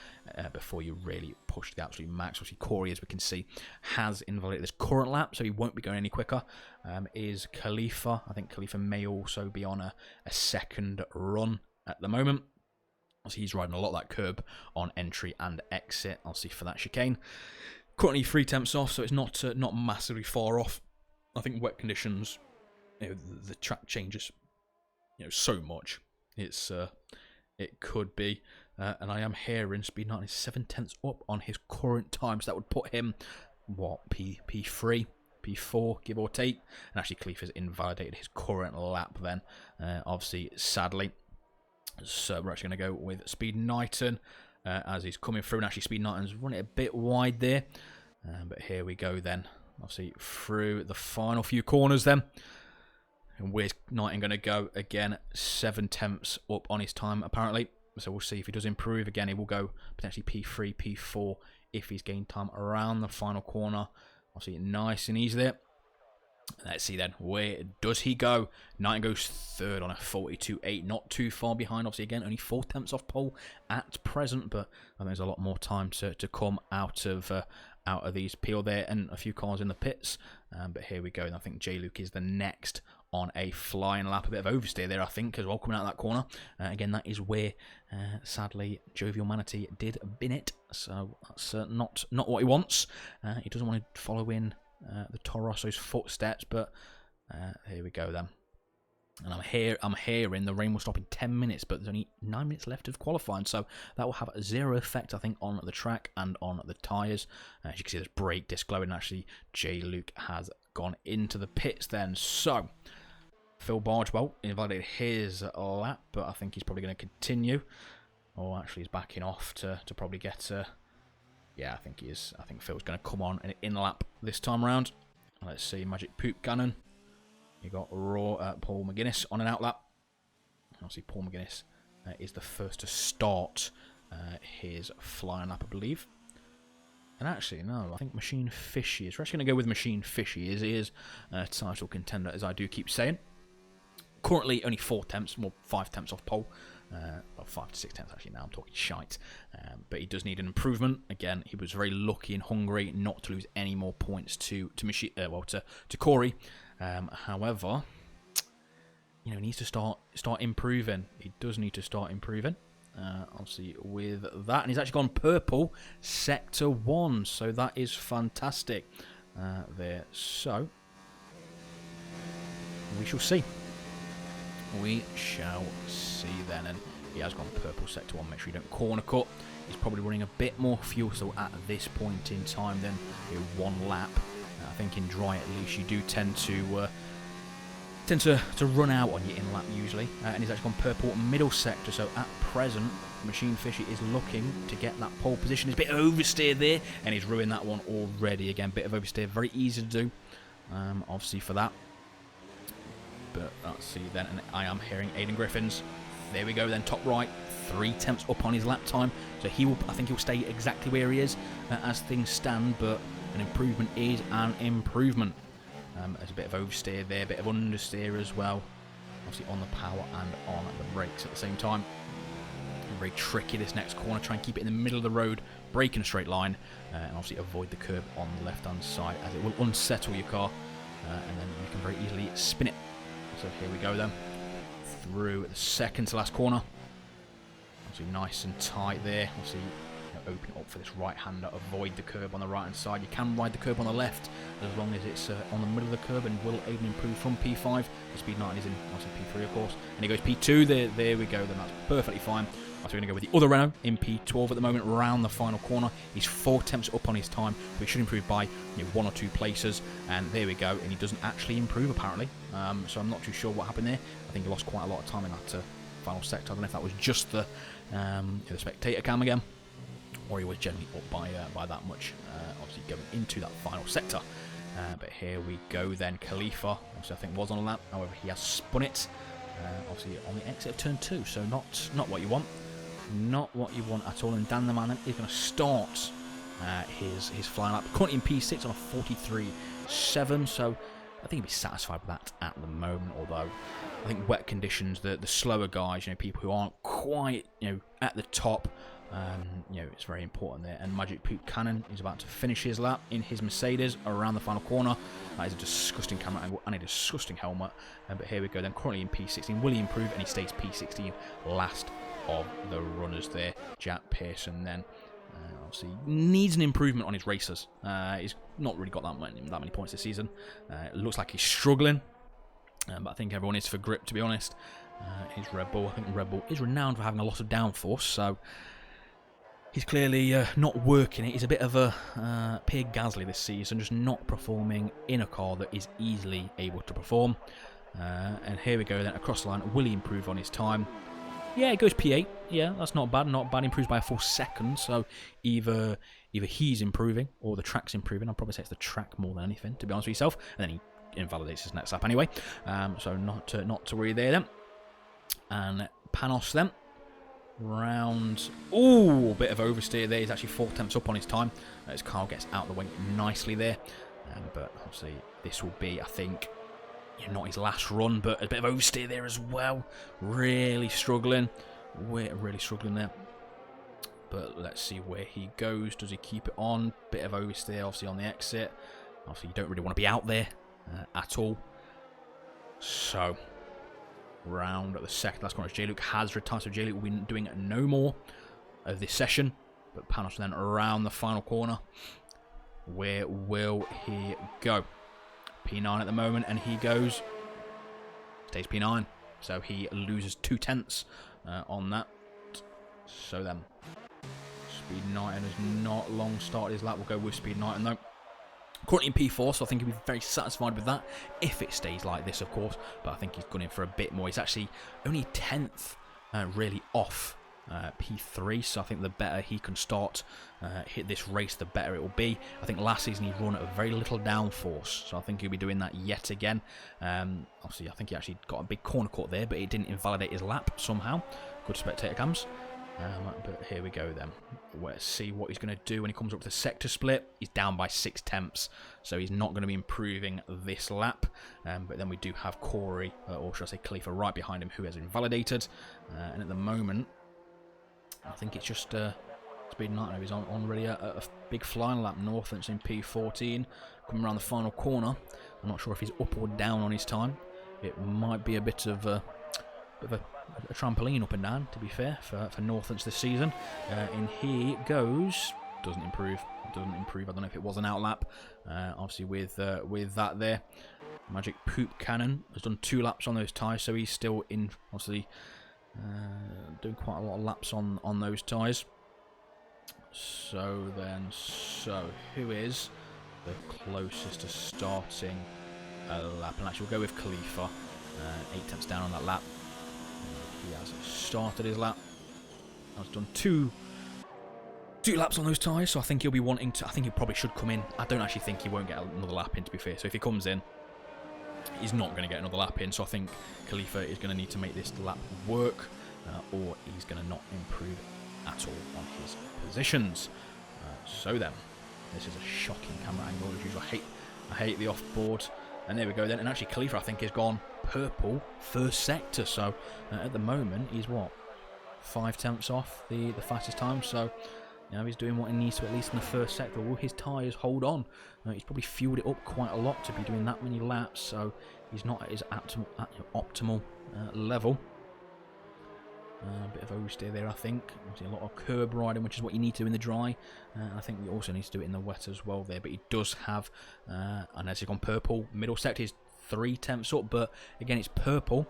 before you really push the absolute max. Obviously, Corey, as we can see, has invalidated this current lap, so he won't be going any quicker. Is Khalifa. I think Khalifa may also be on a second run at the moment. Obviously, he's riding a lot of that curb on entry and exit, obviously, for that chicane. Currently 3 tenths off, so it's not massively far off. I think wet conditions, the track changes so much. It could be, and I am hearing Speed 9 is 7 tenths up on his current time, so that would put him P3, P4, give or take. And actually, Khalifa's invalidated his current lap then, obviously, sadly. So we're actually going to go with Speed Knighton as he's coming through, and actually Speed Knighton's running a bit wide there. But here we go then, obviously through the final few corners then. And where's Knighton going to go? Again, 7 tenths up on his time apparently. So we'll see if he does improve. Again, he will go potentially P3, P4 if he's gained time around the final corner. Obviously nice and easy there. Let's see then, where does he go? Knighton goes third on a 42.8, not too far behind. Obviously, again, only 4 tenths off pole at present, but I think there's a lot more time to come out of these peel there, and a few cars in the pits. But here we go, and I think J. Luke is the next on a flying lap. A bit of oversteer there, I think, as well, coming out of that corner. Again, that is where, sadly, Jovial Manatee did bin it, so that's not what he wants. He doesn't want to follow in the Toro Rosso's footsteps, but here we go then. And I'm hearing the rain will stop in 10 minutes, but there's only 9 minutes left of qualifying, so that will have zero effect, I think, on the track and on the tyres. As you can see, there's brake disc glowing, and actually J. Luke has gone into the pits then. So Phil Bargewell invalidated his lap, but I think he's probably going to continue. Or actually, he's backing off to probably get yeah, I think he is. I think Phil's going to come on an in-lap this time around. Let's see, Magic Poop Cannon. You got Paul McGuinness on an outlap. Obviously, Paul McGuinness is the first to start his flying lap, I believe. And actually, no, I think Machine Fishy is. We're actually going to go with Machine Fishy. He is a title contender, as I do keep saying. Currently, only 4 tenths, more 5 tenths off pole. Well, 5 to 6 tenths actually now, I'm talking shite. But he does need an improvement. Again, he was very lucky in Hungary not to lose any more points to Corey. However, he needs to start improving. He does need to start improving. Obviously with that, and he's actually gone purple sector 1, so that is fantastic there. So we shall see. We shall see then, and he has gone purple sector 1. Make sure you don't corner cut. He's probably running a bit more fuel, so at this point in time than one lap. I think in dry at least you do tend to run out on your in lap usually, and he's actually gone purple middle sector. So at present, Machine Fishy is looking to get that pole position. He's a bit oversteer there, and he's ruined that one already. Again, bit of oversteer, very easy to do, obviously for that. But let's see then, and I am hearing Aidan Griffins. There we go then, top right, 3 tenths up on his lap time. So I think he'll stay exactly where he is as things stand, but an improvement is an improvement. There's a bit of oversteer there, a bit of understeer as well. obviously on the power and on the brakes at the same time. Very tricky this next corner. Try and keep it in the middle of the road, brake in a straight line, and obviously avoid the curb on the left-hand side, as it will unsettle your car, and then you can very easily spin it. So here we go then, through the second to last corner. Obviously nice and tight there. Obviously open up for this right-hander, avoid the curb on the right-hand side. You can ride the curb on the left as long as it's on the middle of the curb, and will aid and improve from P5. The speed 9 is in obviously P3 of course, and he goes P2. There we go, then that's perfectly fine. So we're going to go with the other Renault in P12 at the moment, round the final corner. He's 4 tenths up on his time, so he should improve by 1 or 2 places, and there we go, and he doesn't actually improve apparently. So I'm not too sure what happened there. I think he lost quite a lot of time in that final sector. I don't know if that was just the spectator cam again, or he was generally up by that much, obviously going into that final sector. But here we go then. Khalifa, obviously I think was on a lap, however he has spun it, obviously on the exit of turn 2, so not what you want. Not what you want at all, and Dan the Man is going to start his flying lap. Currently in P6 on a 43.7, so I think he'll be satisfied with that at the moment, although I think wet conditions, the slower guys, people who aren't quite, at the top, it's very important there. And Magic Poop Cannon is about to finish his lap in his Mercedes around the final corner. That is a disgusting camera angle and a disgusting helmet. But here we go then, currently in P16. Will he improve? And he stays P16, last of the runners there. Jack Pearson then obviously needs an improvement on his races. He's not really got that many points this season. It looks like he's struggling, but I think everyone is for grip, to be honest. His Red Bull, I think Red Bull is renowned for having a lot of downforce, so he's clearly not working it. He's a bit of a Pierre Gasly this season, just not performing in a car that is easily able to perform. And here we go then, across the line. Will he improve on his time? Yeah, it goes P8. Yeah, that's not bad. Not bad. Improves by a full second. So either he's improving or the track's improving. I'll probably say it's the track more than anything, to be honest with yourself. And then he invalidates his next lap anyway. So not to worry there then. And Panos then. Round. Ooh, bit of oversteer there. He's actually 4 tenths up on his time. His car gets out of the way nicely there. But obviously this will be, I think, not his last run, but a bit of oversteer there as well. Really struggling. We're really struggling there. But let's see where he goes. Does he keep it on? Bit of oversteer, obviously, on the exit. Obviously, you don't really want to be out there at all. So, round at the second last corner. J-Luke has retired, so J-Luke will be doing no more of this session. But Panos then around the final corner. Where will he go? P9 at the moment, and he goes, stays P9, so he loses 2 tenths on that. So then, Speed Knighton has not long started his lap. We'll go with Speed Knighton though. Currently in P4, so I think he'll be very satisfied with that, if it stays like this, of course. But I think he's gone in for a bit more. He's actually only 10th really off P3, so I think the better he can start hit this race, the better it will be. I think last season he run at a very little downforce, so I think he'll be doing that yet again. Obviously I think he actually got a big corner cut there, but it didn't invalidate his lap somehow. Good spectator cams. But here we go then. Let's see what he's going to do when he comes up to the sector split. He's down by 6 tenths, so he's not going to be improving this lap. But then we do have Corey, or should I say Khalifa, right behind him, who has invalidated. And at the moment, I think it's just Speed Knighton. He's on already a big flying lap north, and it's in P14. Coming around the final corner. I'm not sure if he's up or down on his time. It might be a bit of a trampoline up and down, to be fair, for Northants this season. In he goes. Doesn't improve. Doesn't improve. I don't know if it was an outlap. Obviously with that there. Magic Poop Cannon has done 2 laps on those tyres, so he's still in, obviously, doing quite a lot of laps on those tyres. So who is the closest to starting a lap? And actually we'll go with Khalifa. 8 tenths down on that lap. He has started his lap. Has done two laps on those tyres, so I think he'll be wanting to. I think he probably should come in. I don't actually think he won't get another lap in, to be fair. So if he comes in, he's not going to get another lap in. So I think Khalifa is going to need to make this lap work, or he's going to not improve at all on his positions. So then, this is a shocking camera angle as usual. I hate the off-board And there we go then. And actually, Khalifa, I think, has gone purple first sector. So at the moment, he's what? 5 tenths off the fastest time. So, you know, he's doing what he needs to, at least in the first sector. Will his tyres hold on? He's probably fueled it up quite a lot to be doing that many laps. So he's not at his optimal level. A bit of oversteer there, I think. Obviously a lot of curb riding, which is what you need to do in the dry. I think you also need to do it in the wet as well there. But he does have, and as he's gone purple, middle sector is 3 tenths up. But again, it's purple,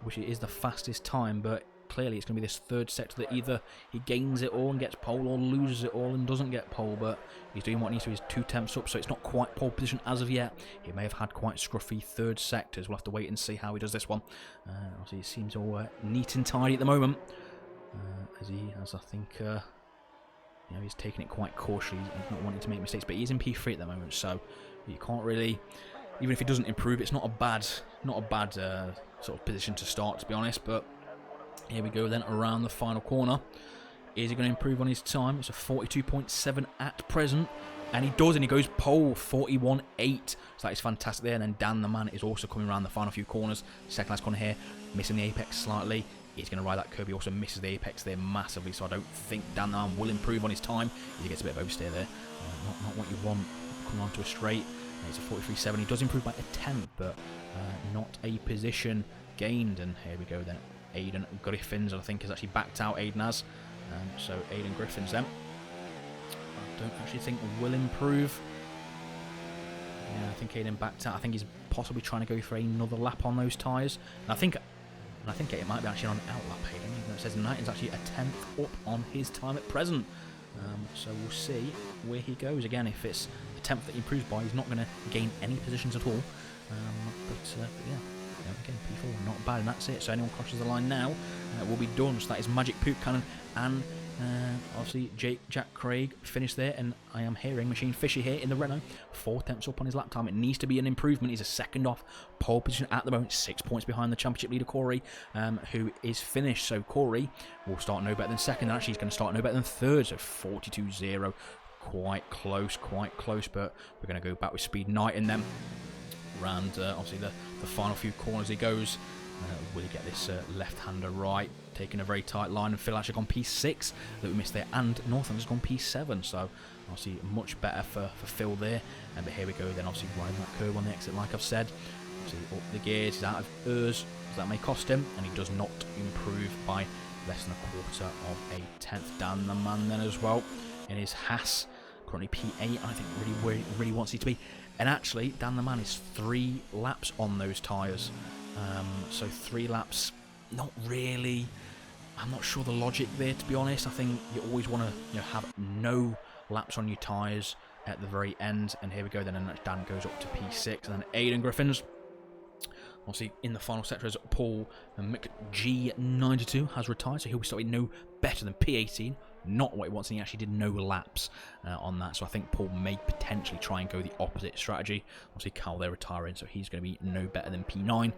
which is the fastest time. But clearly it's going to be this third sector that either he gains it all and gets pole, or loses it all and doesn't get pole. But he's doing what he needs to. He's 2 tenths up, so it's not quite pole position as of yet. He may have had quite scruffy third sectors. We'll have to wait and see how he does this one. Obviously it seems all neat and tidy at the moment, as I think you know, he's taking it quite cautiously. He's not wanting to make mistakes, but he's in P3 at the moment, so you can't really, even if he doesn't improve, it's not a bad sort of position to start, to be honest. But here we go then, around the final corner. Is he going to improve on his time? It's a 42.7 at present. And he does, and he goes pole, 41.8. So that is fantastic there. And then Dan the Man is also coming around the final few corners. Second last corner here, missing the apex slightly. He's going to ride that curb. He also misses the apex there massively. So I don't think Dan the Man will improve on his time. He gets a bit of oversteer there. Not what you want coming onto a straight. It's a 43.7. He does improve by a tenth, but not a position gained. And here we go then. Aidan Griffins, I think, has actually backed out. Aidan has. So Aidan Griffins then. I don't actually think will improve. Yeah, I think Aidan backed out. I think he's possibly trying to go for another lap on those tyres. And I think it might be actually on an outlap, Aidan. Even though it says Knight is actually a tenth up on his time at present. So we'll see where he goes. Again, if it's the tenth that he improves by, he's not going to gain any positions at all. But yeah. Again, P4, not bad, and that's it. So anyone crosses the line now will be done. So that is Magic Poop Cannon and obviously Jack Craig finished there. And I am hearing Machine Fishy here in the Renault, 4 tenths up on his lap time. It needs to be an improvement. He's a second off pole position at the moment, 6 points behind the championship leader Corey, who is finished. So Corey will start no better than second, and actually he's going to start no better than third. So 42.0, quite close, but we're going to go back with Speed Knight in them. Around obviously the final few corners he goes. Will he get this left-hander right? Taking a very tight line, and Phil actually gone P6 that we missed there, and Northland's gone P7, so obviously much better for Phil there. But here we go then, obviously riding that curve on the exit like I've said. Obviously up the gears, he's out of ERS, so that may cost him, and he does not improve by less than a quarter of a tenth. Dan the Man then as well in his Haas, currently P8, I think really wants it to be. And actually, Dan the Man is 3 laps on those tyres. So 3 laps, not really. I'm not sure the logic there, to be honest. I think you always want to have no laps on your tyres at the very end. And here we go then, and Dan goes up to P6. And then Aidan Griffins, obviously in the final sector, as Paul McG92 has retired. So he'll be starting no better than P18. Not what he wants, and he actually did no laps on that. So I think Paul may potentially try and go the opposite strategy. Obviously, Cal they're retiring, so he's going to be no better than P9.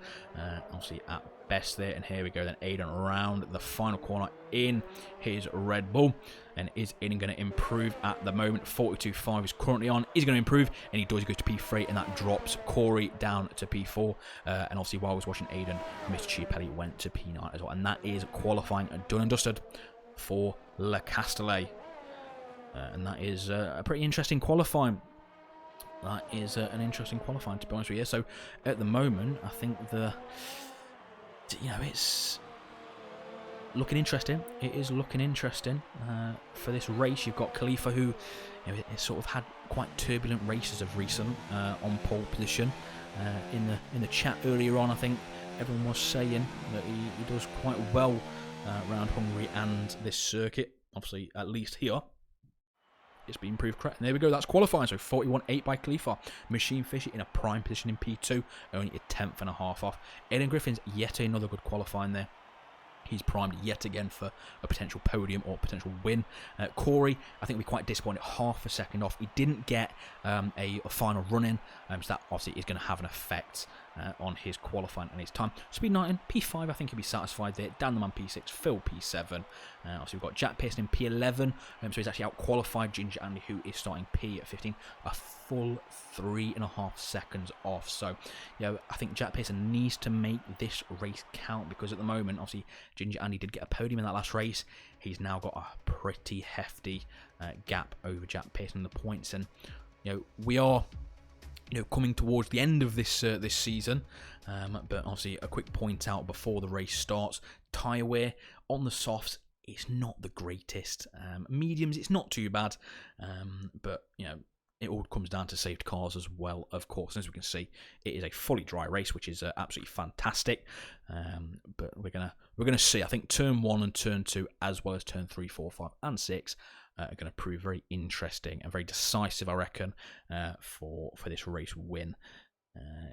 Obviously, at best there. And here we go then, Aidan around the final corner in his Red Bull. And is Aidan going to improve at the moment? 42.5 is currently on. Is going to improve, and he does. He goes to P3, and that drops Corey down to P4. And obviously, while I was watching Aidan, Mr. Chiapelli went to P9 as well. And that is qualifying done and dusted for Le Castellet. And that is a pretty interesting qualifying. That is an interesting qualifying, to be honest with you. So at the moment, I think it's looking interesting. It is looking interesting for this race. You've got Khalifa, who has sort of had quite turbulent races of recent on pole position. In the chat earlier on, I think everyone was saying that he does quite well around Hungary and this circuit. Obviously, at least here, it's been proved correct. And there we go, that's qualifying. So 41.8 by Khalifa. Machine Fishy in a prime position in P2, only a tenth and a half off. Aidan Griffin's yet another good qualifying there. He's primed yet again for a potential podium or potential win. Corey, I think, will be quite disappointed, half a second off. He didn't get a final run in, so that obviously is going to have an effect on his qualifying and his time. Speed Knighton, P5, I think he'll be satisfied there. Dan the Man, P6, Phil, P7. Obviously, we've got Jack Pearson in P11, so he's actually out-qualified Ginger Andy, who is starting P15, a full 3.5 seconds off. So, I think Jack Pearson needs to make this race count, because at the moment, obviously, Ginger Andy did get a podium in that last race. He's now got a pretty hefty gap over Jack Pearson in the points, and we are coming towards the end of this this season, but obviously a quick point out before the race starts: tyre wear on the softs, it's not the greatest. Mediums, it's not too bad, but it all comes down to safety cars as well, of course. And as we can see, it is a fully dry race, which is absolutely fantastic. But we're gonna see. I think turn 1 and turn 2, as well as turn 3, 4, 5, and 6, are going to prove very interesting and very decisive, I reckon, for this race win.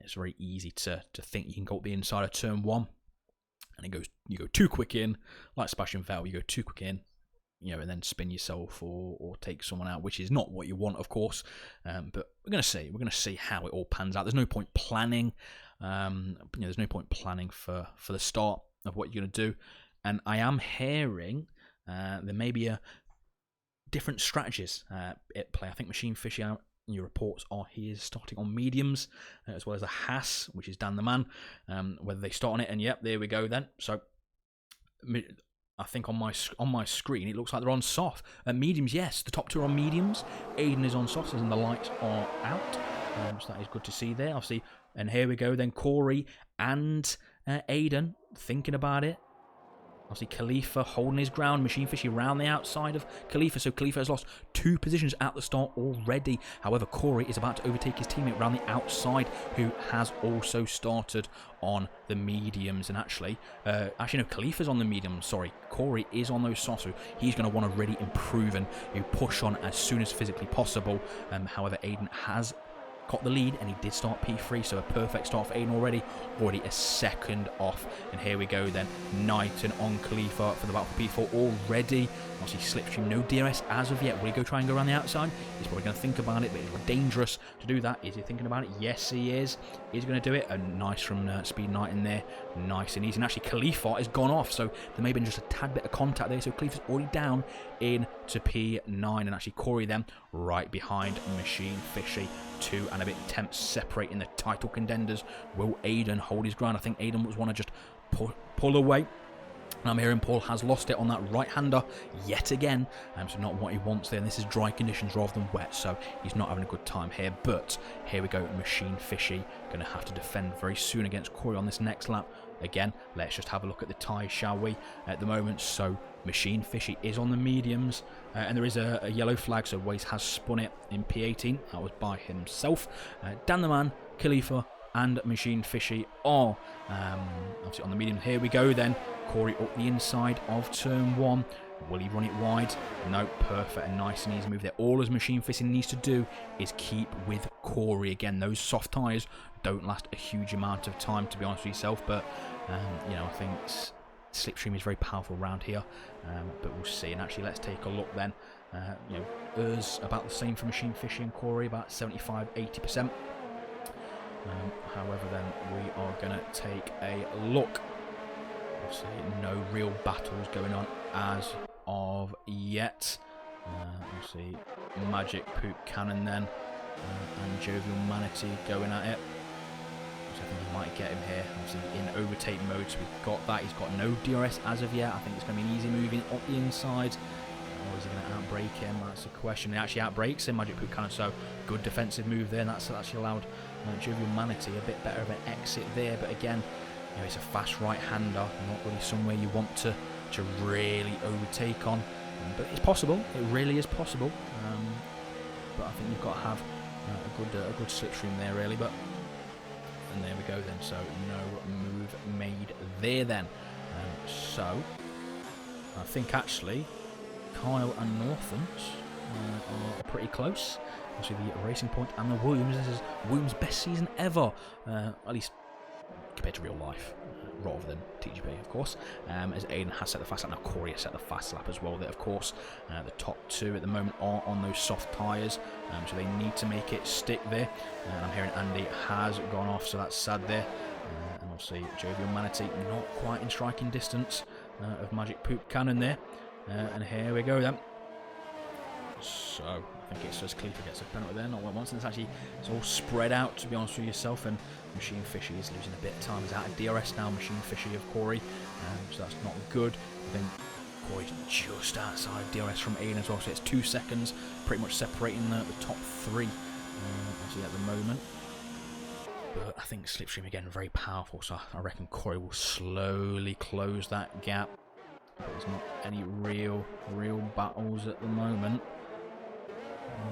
It's very easy to think you can go up the inside of turn 1, and you go too quick in, like Sebastian Vettel. You go too quick in, and then spin yourself or take someone out, which is not what you want, of course. But we're going to see how it all pans out. There's no point planning. There's no point planning for the start of what you're going to do. And I am hearing there may be different strategies at play. I think Machine Fishy, your reports are he is starting on mediums, as well as a Haas, which is Dan the Man. Whether they start on it, and yep, there we go then. So I think on my screen it looks like they're on soft. Mediums, yes, the top two are on mediums. Aiden is on softs, and the lights are out. So that is good to see there, obviously. And here we go then, Corey and Aiden thinking about it. Obviously, Khalifa holding his ground. Machine Fishy around the outside of Khalifa. So Khalifa has lost 2 positions at the start already. However, Corey is about to overtake his teammate around the outside, who has also started on the mediums. And actually no, Khalifa's on the mediums. Sorry, Corey is on those softs. So he's going to want to really improve and push on as soon as physically possible. However, Aiden has got the lead, and he did start P3, so a perfect start for Aiden already a second off. And here we go then, Knighton on Khalifa for the battle for P4 already. Obviously Slipstream, no DRS as of yet. Will he go try and go around the outside? He's probably going to think about it, but it's dangerous to do that. Is he thinking about it? Yes, he is. He's going to do it. And nice from Speed Knight in there. Nice and easy. And actually Khalifa has gone off, so there may have been just a tad bit of contact there. So Khalifa's already down into P9, and actually Corey then right behind Machine Fishy. 2 and a bit temps separating the title contenders. Will Aiden hold his ground? I think Aiden was want to just pull away. And I'm hearing Paul has lost it on that right-hander yet again. So not what he wants there. And this is dry conditions rather than wet, so he's not having a good time here. But here we go, Machine Fishy going to have to defend very soon against Corey on this next lap. Again, let's just have a look at the tyres, shall we, at the moment. So Machine Fishy is on the mediums, and there is a yellow flag, so Waze has spun it in P18. That was by himself. Dan the Man, Khalifa, and Machine Fishy are obviously on the medium. Here we go then. Corey up the inside of turn 1. Will he run it wide? No, perfect and nice and easy move there. All as Machine Fishy needs to do is keep with Corey. Again, those soft tyres don't last a huge amount of time, to be honest with yourself, but I think Slipstream is very powerful around here, but we'll see. And actually, let's take a look then. Urs about the same for Machine Fishy and Corey, about 75-80%. However, then we are going to take a look. Obviously, no real battles going on as of yet. We'll see Magic Poop Cannon then, and Jovial Manatee going at it. So I think he might get him here. Obviously in overtake mode, so we've got that. He's got no DRS as of yet. I think it's going to be an easy moving up the inside. Or is he going to outbrake him? That's the question. He actually outbrakes him, Magic Poop Cannon. So good defensive move there, and that's actually allowed Jovial Manatee a bit better of an exit there. But again, it's a fast right-hander, not really somewhere you want to really overtake on. But it's possible. It really is possible. But I think you've got to have a good slipstream there, really. And there we go then. So no move made there then. So I think actually Kyle and Northams are pretty close. Actually, the Racing Point and the Williams. This is Williams' best season ever, at least compared to real life. rather than TGP, of course, as Aiden has set the fast lap. Now Corey has set the fast lap as well there, of course. The top two at the moment are on those soft tyres, so they need to make it stick there. And I'm hearing Andy has gone off, so that's sad there. And obviously Jovial Manatee not quite in striking distance of Magic Poop Cannon there. And here we go then. So I think it's just Khalifa gets a penalty there, not one once, and it's all spread out, to be honest with yourself. And Machine Fishy is losing a bit of time. He's out of DRS now, Machine Fishy of Corey, so that's not good. I think Corey's just outside DRS from Aiden as well, so it's 2 seconds, pretty much separating the top three obviously at the moment. But I think Slipstream again very powerful, so I reckon Corey will slowly close that gap. But there's not any real battles at the moment.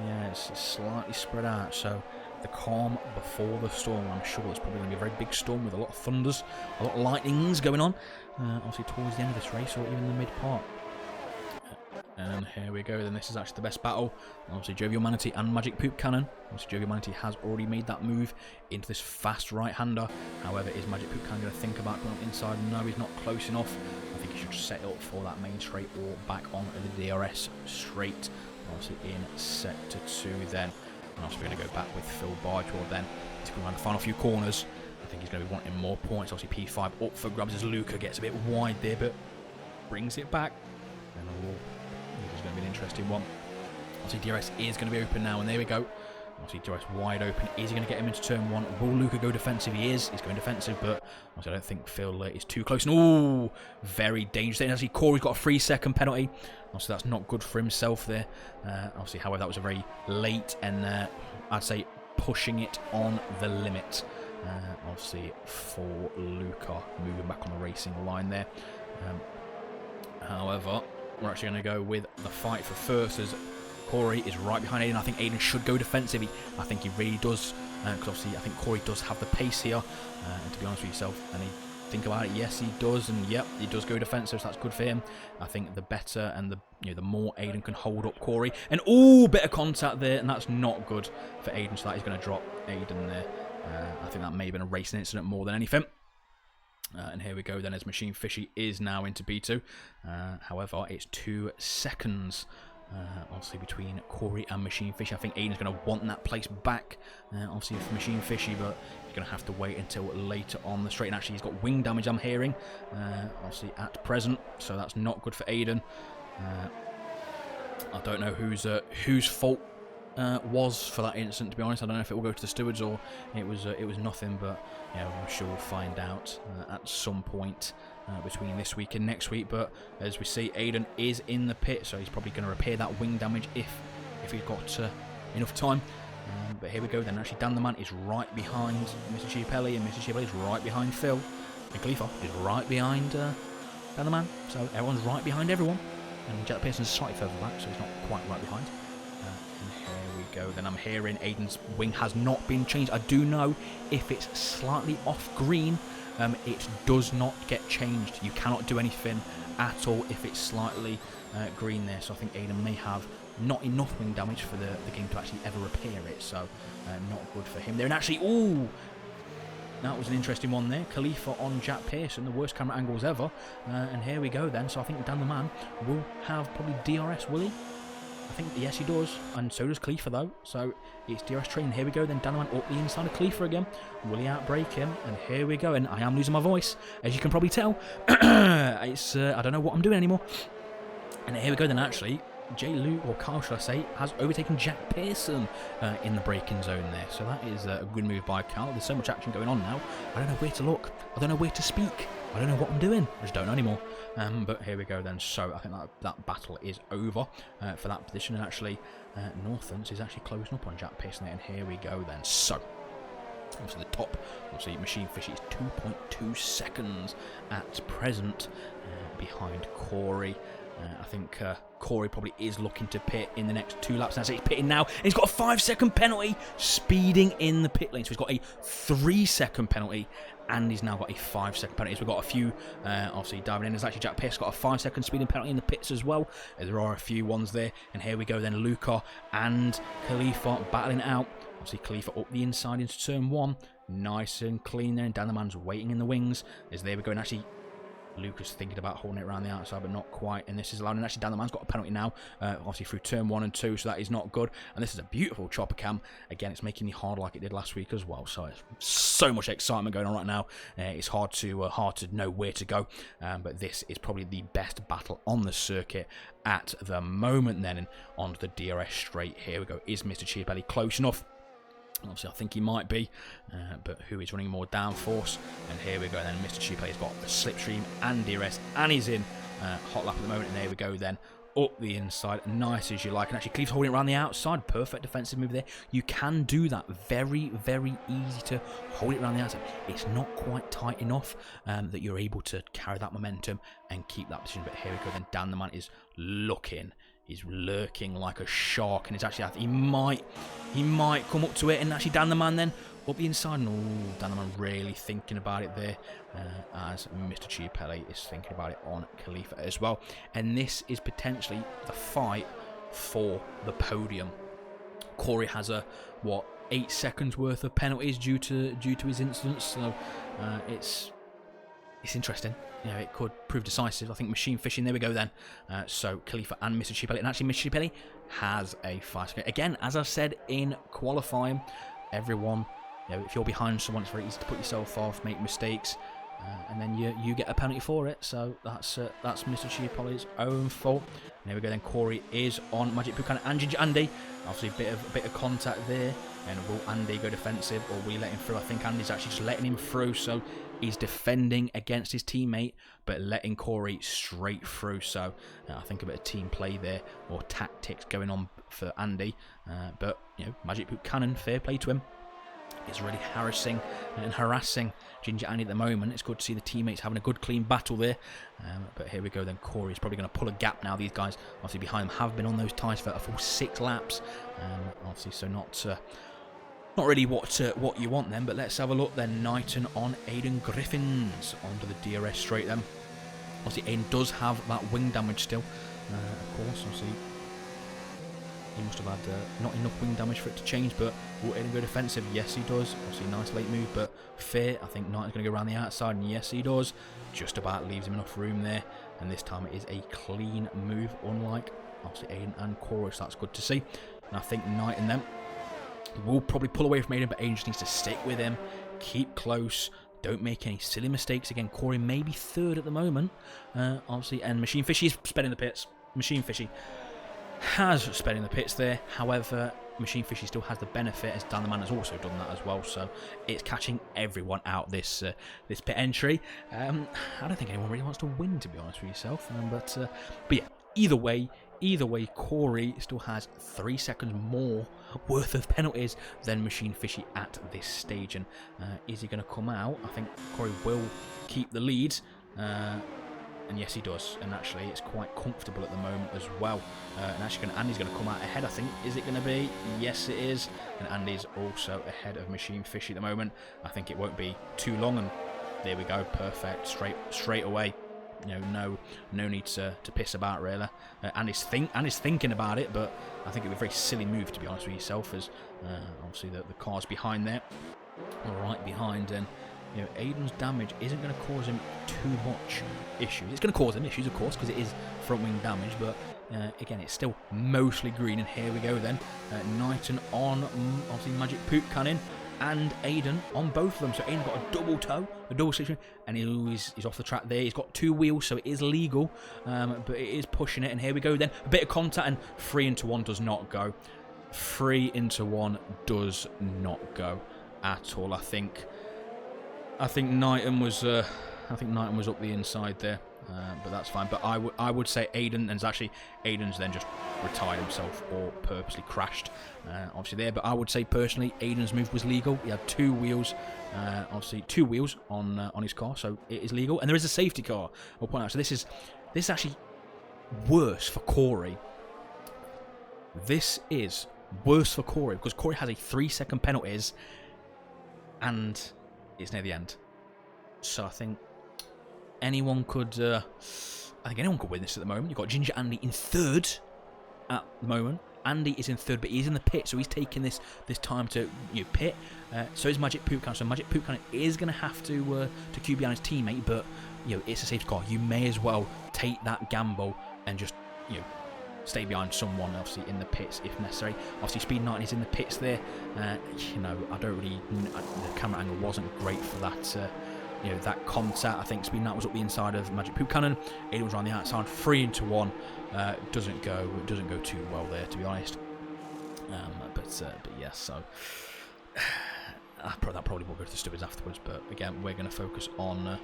Yeah, it's slightly spread out, so the calm before the storm. I'm sure it's probably going to be a very big storm with a lot of thunders, a lot of lightnings going on, obviously towards the end of this race or even the mid part. And here we go, then this is actually the best battle. Obviously Jovial Manatee and Magic Poop Cannon. Obviously Jovial Manatee has already made that move into this fast right-hander. However, is Magic Poop Cannon going to think about going inside? No, he's not close enough. I think he should set up for that main straight or back on the DRS straight. Obviously in sector 2 then. And obviously we're going to go back with Phil Bargewell then. He's going around the final few corners. I think he's going to be wanting more points. Obviously P5 up for grabs as Luca gets a bit wide there, but brings it back. And it's going to be an interesting one. Obviously DRS is going to be open now, and there we go. Obviously DRS wide open. Is he going to get him into turn 1? Will Luca go defensive? He is. He's going defensive, but obviously I don't think Phil is too close. Ooh, very dangerous. And actually Corey's got a 3-second penalty. Obviously that's not good for himself there. Obviously, however, that was a very late and I'd say pushing it on the limit. Obviously for Luca moving back on the racing line there. However, we're actually going to go with the fight for first as Corey is right behind Aiden. I think Aiden should go defensive. I think he really does, because obviously I think Corey does have the pace here. And to be honest with yourself, and think about it, yes he does, and yep, he does go defensive, so that's good for him. I think the better and the more Aiden can hold up Corey. And bit of contact there, and that's not good for Aiden, so that is going to drop Aiden there. I think that may have been a racing incident more than anything. And here we go then as Machine Fishy is now into B2. However, it's 2 seconds obviously between Corey and Machine Fishy. I think Aiden's going to want that place back, obviously for Machine Fishy, but he's going to have to wait until later on the straight. And actually he's got wing damage, I'm hearing, obviously at present, so that's not good for Aiden. I don't know whose fault was for that incident, to be honest. I don't know if it will go to the stewards or it was nothing, but yeah, I'm sure we'll find out at some point between this week and next week. But as we see, Aiden is in the pit, so he's probably going to repair that wing damage if he's got enough time. But here we go then. Actually, Dan the Man is right behind Mr. Chiapelli, and Mr. Chiapelli is right behind Phil. And Khalifa is right behind Dan the Man. So everyone's right behind everyone. And Jack Pearson's slightly further back, so he's not quite right behind. And here we go. Then I'm hearing Aiden's wing has not been changed. I do know if it's slightly off green, it does not get changed. You cannot do anything at all if it's slightly green there. So I think Aiden may have not enough wing damage for the game to actually ever repair it. So not good for him there. And actually, that was an interesting one there. Khalifa on Jack Pearson, the worst camera angles ever. And here we go then. So I think Dan the Man will have probably DRS, will he? I think, yes, he does. And so does Khalifa, though. So it's DRS training. Here we go then. Dan the Man up the inside of Khalifa again. Will he outbreak him? And here we go. And I am losing my voice, as you can probably tell. I don't know what I'm doing anymore. And here we go then, actually. Jay Lou, or Kyle should I say, has overtaken Jack Pearson in the braking zone there. So that is a good move by Kyle. There's so much action going on now. I don't know where to look. I don't know where to speak. I don't know what I'm doing. I just don't know anymore. But here we go then. So I think that battle is over for that position. And actually, Northlands is actually closing up on Jack Pearson there. And here we go then. So obviously the top, obviously Machine Fishy is 2.2 seconds at present behind Corey. I think Corey probably is looking to pit in the next 2 laps. That's it, he's pitting now. And he's got a 5-second penalty speeding in the pit lane. So he's got a 3-second penalty and he's now got a 5-second penalty. So we've got a few, obviously, diving in. There's actually Jack Pierce got a 5-second speeding penalty in the pits as well. There are a few ones there. And here we go then, Luca and Khalifa battling it out. Obviously, Khalifa up the inside into turn 1. nice and clean there, and Dan the Man's waiting in the wings. As there we go, and actually Lucas thinking about holding it around the outside, but not quite, and this is allowed. And actually Dan the Man's got a penalty now, obviously through turn 1 and 2, so that is not good. And this is a beautiful chopper cam. Again, it's making me hard like it did last week as well, so it's so much excitement going on right now. It's hard to know where to go, but this is probably the best battle on the circuit at the moment. Then, and onto the DRS straight. Here we go. Is Mr. Chiapelli close enough? Obviously, I think he might be, but who is running more downforce? And here we go then. Mr. Chiapelli's got the slipstream and DRS, and he's in hot lap at the moment. And there we go then. Up the inside, nice as you like. And actually, Cleve's holding it around the outside. Perfect defensive move there. You can do that. Very, very easy to hold it around the outside. It's not quite tight enough that you're able to carry that momentum and keep that position. But here we go then. Dan the Man is looking. He's lurking like a shark, and it's actually, I think he might come up to it, and actually Dan the Man then up the inside, and Dan the Man really thinking about it there, as Mr. Chiapelli is thinking about it on Khalifa as well. And this is potentially the fight for the podium. Corey has 8 seconds worth of penalties due to his incidents, so it's interesting. You know, it could prove decisive. I think machine fishing. There we go then. So Khalifa and Mr. Chiapelli, and actually Mr. Chiapelli has a 5 second. Again, as I said in qualifying, everyone, you know, if you're behind someone, it's very easy to put yourself off, make mistakes, and then you get a penalty for it. So that's Mr. Chiapelli's own fault. And there we go then. Corey is on Magic Buchanan and Ginger Andy. Obviously a bit of contact there. And will Andy go defensive, or will we let him through? I think Andy's actually just letting him through, so he's defending against his teammate, but letting Corey straight through. So I think a bit of team play there, or tactics going on for Andy. But you know, Magic Buchanan, fair play to him. He's really harassing Ginger Andy at the moment. It's good to see the teammates having a good clean battle there. But here we go then. Corey's probably going to pull a gap now. These guys obviously behind him have been on those tyres for a full 6 laps. Obviously, so not really what you want then. But let's have a look then. Knighton on Aiden Griffins onto the DRS straight then. Obviously, Aiden does have that wing damage still. Of course, obviously. He must have had not enough wing damage for it to change, but will Aiden go defensive? Yes, he does. Obviously, nice late move, but fair. I think Knighton's going to go around the outside, and yes, he does. Just about leaves him enough room there, and this time it is a clean move, unlike obviously Aiden and Corey, so that's good to see. And I think Knighton then will probably pull away from Aiden, but Aiden just needs to stick with him, keep close. Don't make any silly mistakes. Again, Corey may be 3rd at the moment, obviously, and Machine Fishy is sped in the pits. Machine Fishy has sped in the pits there. However, Machine Fishy still has the benefit, as Dan the Man has also done that as well. So it's catching everyone out this pit entry. I don't think anyone really wants to win, to be honest with yourself. But yeah, either way, Corey still has 3 seconds more worth of penalties than Machine Fishy at this stage. And is he going to come out? I think Corey will keep the lead. And yes, he does. And actually, it's quite comfortable at the moment as well. And actually, Andy's going to come out ahead, I think. Is it going to be? Yes, it is. And Andy's also ahead of Machine Fishy at the moment. I think it won't be too long. And there we go. Perfect. Straight away. You know, no need to piss about, really. Andy's thinking about it, but I think it would be a very silly move, to be honest with yourself, as obviously the car's behind there. Right behind, and you know, Aiden's damage isn't going to cause him too much issues. It's going to cause him issues, of course, because it is front wing damage, but again, it's still mostly green. And here we go then. Knighton on, obviously, Magic Buchanan and Aiden on both of them. So Aiden's got a double toe, a double section, and he's off the track there. He's got 2 wheels, so it is legal, but it is pushing it. And here we go then. A bit of contact, and 3 into 1 does not go. 3 into 1 does not go at all. I think Knighton was up the inside there, but that's fine. But I would say Aiden, and actually Aiden's then just retired himself or purposely crashed, obviously there. But I would say personally, Aiden's move was legal. He had 2 wheels, obviously 2 wheels on his car, so it is legal. And there is a safety car, I'll point out. So this is actually worse for Corey. This is worse for Corey because Corey has a 3-second penalties, and it's near the end. So I think anyone could win this at the moment. You've got Ginger Andy in 3rd at the moment, Andy is in third, but he's in the pit, so he's taking this time to pit. So is Magic Poop Cannon. So Magic Poop Cannon is going to have to QB behind his teammate, but it's a safety car. You may as well take that gamble and just stay behind someone, obviously in the pits if necessary. Obviously, Speed 90 is in the pits there. I don't really. The camera angle wasn't great for that. That contact. I think Speed 90 was up the inside of Magic Poop Cannon. It was around the outside, 3 into 1. Doesn't go too well there, to be honest. But yeah, so that probably will go to the stewards afterwards. But again, we're going to focus on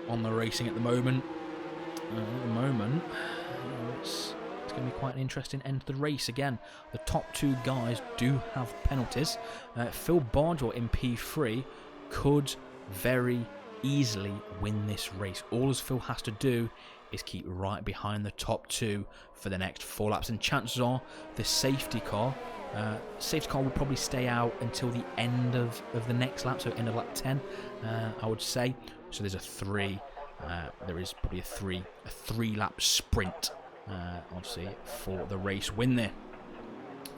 the racing at the moment. It's going to be quite an interesting end to the race. Again, the top 2 guys do have penalties. Phil Bardwell in P3 could very easily win this race. All as Phil has to do is keep right behind the top 2 for the next 4 laps, and chances are the safety car will probably stay out until the end of the next lap, so end of lap 10, I would say. So there's there is probably a 3 lap sprint, obviously, for the race win there,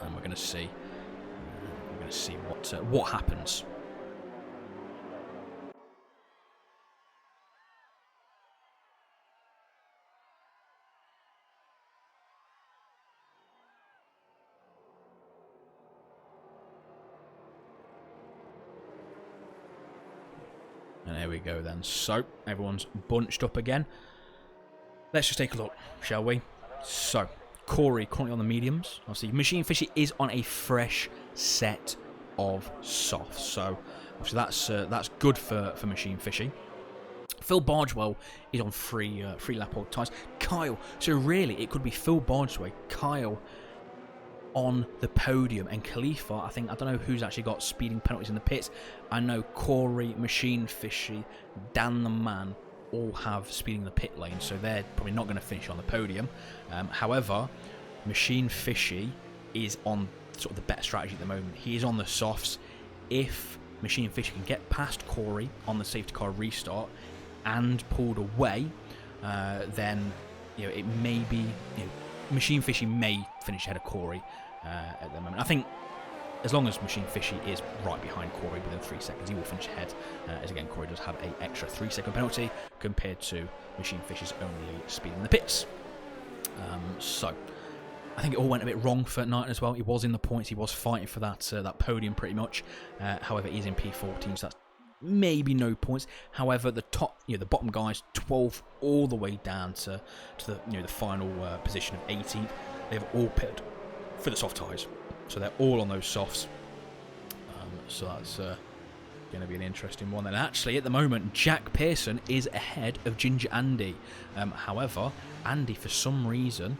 and we're going to see what happens. And there we go then. So, everyone's bunched up again. Let's just take a look, shall we? So, Corey currently on the mediums. Obviously, Machine Fishy is on a fresh set of softs. So, obviously that's good for Machine Fishy. Phil Bardwell is on three lap old tyres. Kyle. So, really, it could be Phil Bardwell, Kyle on the podium, and Khalifa, I don't know who's actually got speeding penalties in the pits. I know Corey, Machine Fishy, Dan the Man all have speeding in the pit lane, so they're probably not going to finish on the podium. However, Machine Fishy is on sort of the better strategy at the moment. He is on the softs. If Machine Fishy can get past Corey on the safety car restart and pulled away, then it may be Machine Fishy may finish ahead of Corey at the moment. I think as long as Machine Fishy is right behind Corey within 3 seconds, he will finish ahead. As again, Corey does have an extra 3-second penalty compared to Machine Fishy's only speed in the pits. So I think it all went a bit wrong for Knighton as well. He was in the points, he was fighting for that podium pretty much. However, he's in P14, so that's maybe no points. However, the bottom guys, 12th all the way down to the final position of 18th, they've all pitted for the soft tyres, so they're all on those softs. So that's going to be an interesting one. And actually, at the moment, Jack Pearson is ahead of Ginger Andy. However, Andy, for some reason,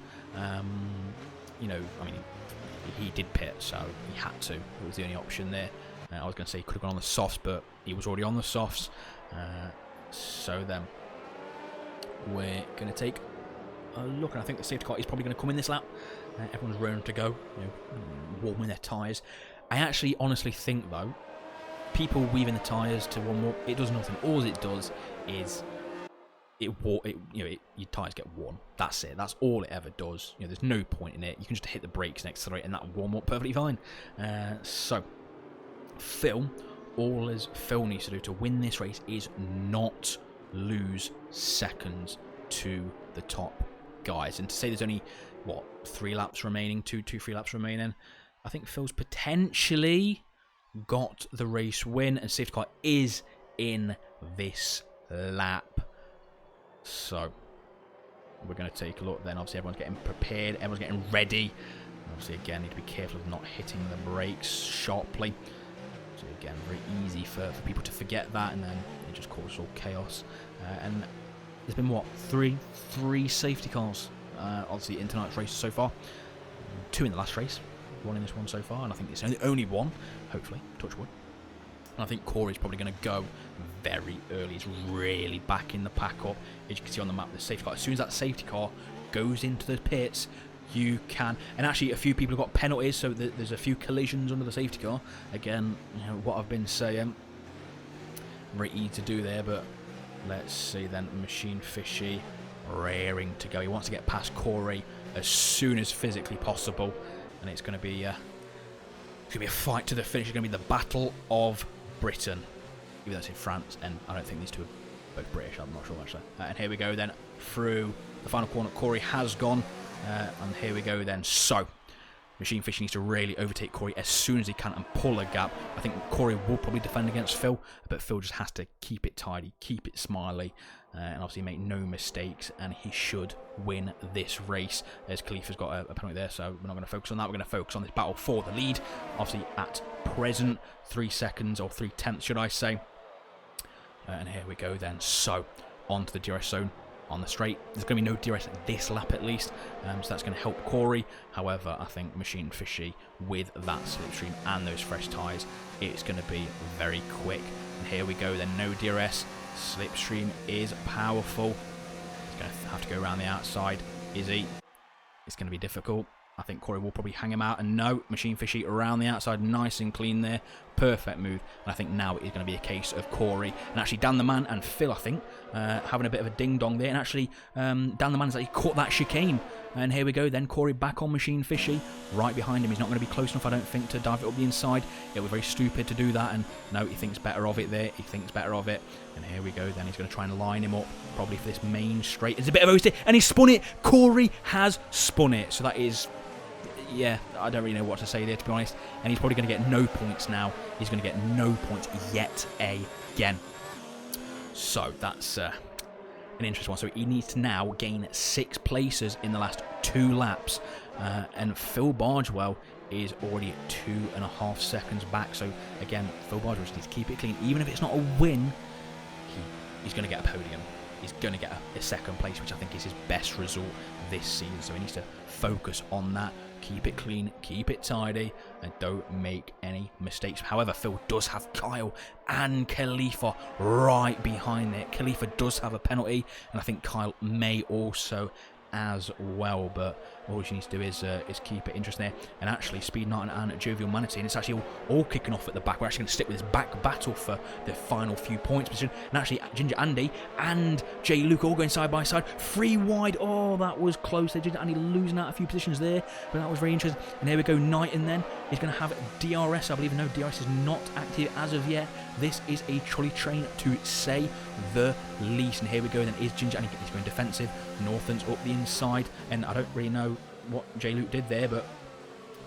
he did pit, so he had to. It was the only option there. I was going to say he could have gone on the softs, but he was already on the softs. So then we're going to take a look, and I think the safety car is probably going to come in this lap. Everyone's raring to go, warming their tyres. I actually honestly think, though, people weaving the tyres to warm up, it does nothing. All it does is your tyres get warm. That's it. That's all it ever does. There's no point in it. You can just hit the brakes and accelerate, and that'll warm up perfectly fine. So Phil, all as Phil needs to do to win this race is not lose seconds to the top guys. And to say there's only 3 laps remaining, 3 laps remaining, I think Phil's potentially got the race win, and safety car is in this lap. So we're going to take a look then. Obviously, everyone's getting prepared, everyone's getting ready. Obviously, again, need to be careful of not hitting the brakes sharply. So again, very easy for people to forget that, and then it just causes all chaos. And there's been three safety cars obviously in tonight's race so far. 2 in the last race, 1 in this one so far, and I think it's only 1, hopefully, touch wood. And I think Corey's probably going to go very early. He's really backing the pack up. As you can see on the map, the safety car, as soon as that safety car goes into the pits, you can, and actually a few people have got penalties, so there's a few collisions under the safety car. Again, what I've been saying, very easy to do there, but let's see then. Machine Fishy raring to go. He wants to get past Corey as soon as physically possible. and it's going to be a fight to the finish. It's going to be the Battle of Britain. Even though it's in France, and I don't think these two are both British. I'm not sure actually. And here we go then through the final corner. Corey has gone, and here we go then. So Machine Fish needs to really overtake Corey as soon as he can and pull a gap. I think Corey will probably defend against Phil, but Phil just has to keep it tidy, keep it smiley, and obviously make no mistakes, and he should win this race. As Khalifa's got a penalty there, so we're not going to focus on that. We're going to focus on this battle for the lead. Obviously at present, 3 seconds, or 3/10 should I say. And here we go then. So onto the DRS zone. On the straight, there's going to be no DRS this lap at least, so that's going to help Corey. However, I think Machine Fishy, with that slipstream and those fresh tyres, it's going to be very quick. And here we go then, no DRS, slipstream is powerful. He's going to have to go around the outside, is he? It's going to be difficult. I think Corey will probably hang him out, and no, Machine Fishy around the outside, nice and clean there, perfect move. And I think now it is going to be a case of Corey and actually Dan the Man and Phil, I think, having a bit of a ding dong there, and actually Dan the Man's actually caught that chicane. And here we go then, Corey back on Machine Fishy, right behind him. He's not going to be close enough, I don't think, to dive it up the inside. It was very stupid to do that, and no, he thinks better of it there. He thinks better of it. And here we go then, he's going to try and line him up, probably for this main straight. It's a bit of OST, and he's spun it. Corey has spun it, so that is... yeah, I don't really know what to say there, to be honest. And he's probably going to get no points now. He's going to get no points yet again. So that's an interesting one. So he needs to now gain 6 places in the last 2 laps. And Phil Bargewell is already 2.5 seconds back. So again, Phil Bargewell just needs to keep it clean. Even if it's not a win, he's going to get a podium. He's going to get a 2nd place, which I think is his best result this season. So he needs to focus on that. Keep it clean, keep it tidy, and don't make any mistakes. However, Phil does have Kyle and Khalifa right behind there. Khalifa does have a penalty, and I think Kyle may also as well, but all you need to do is keep it interesting there. And actually, Speed Knight and Jovial Manatee, and it's actually all kicking off at the back. We're actually going to stick with this back battle for the final few points position. And actually, Ginger Andy and Jay Luke all going side by side, 3 wide. Oh, that was close. Ginger Andy losing out a few positions there, but that was very interesting. And here we go, Knighton then is going to have DRS, I believe. No, DRS is not active as of yet. This is a trolley train, to say the least. And here we go then, is Ginger Andy. He's going defensive. Northern's up the inside, and I don't really know what J. Luke did there, but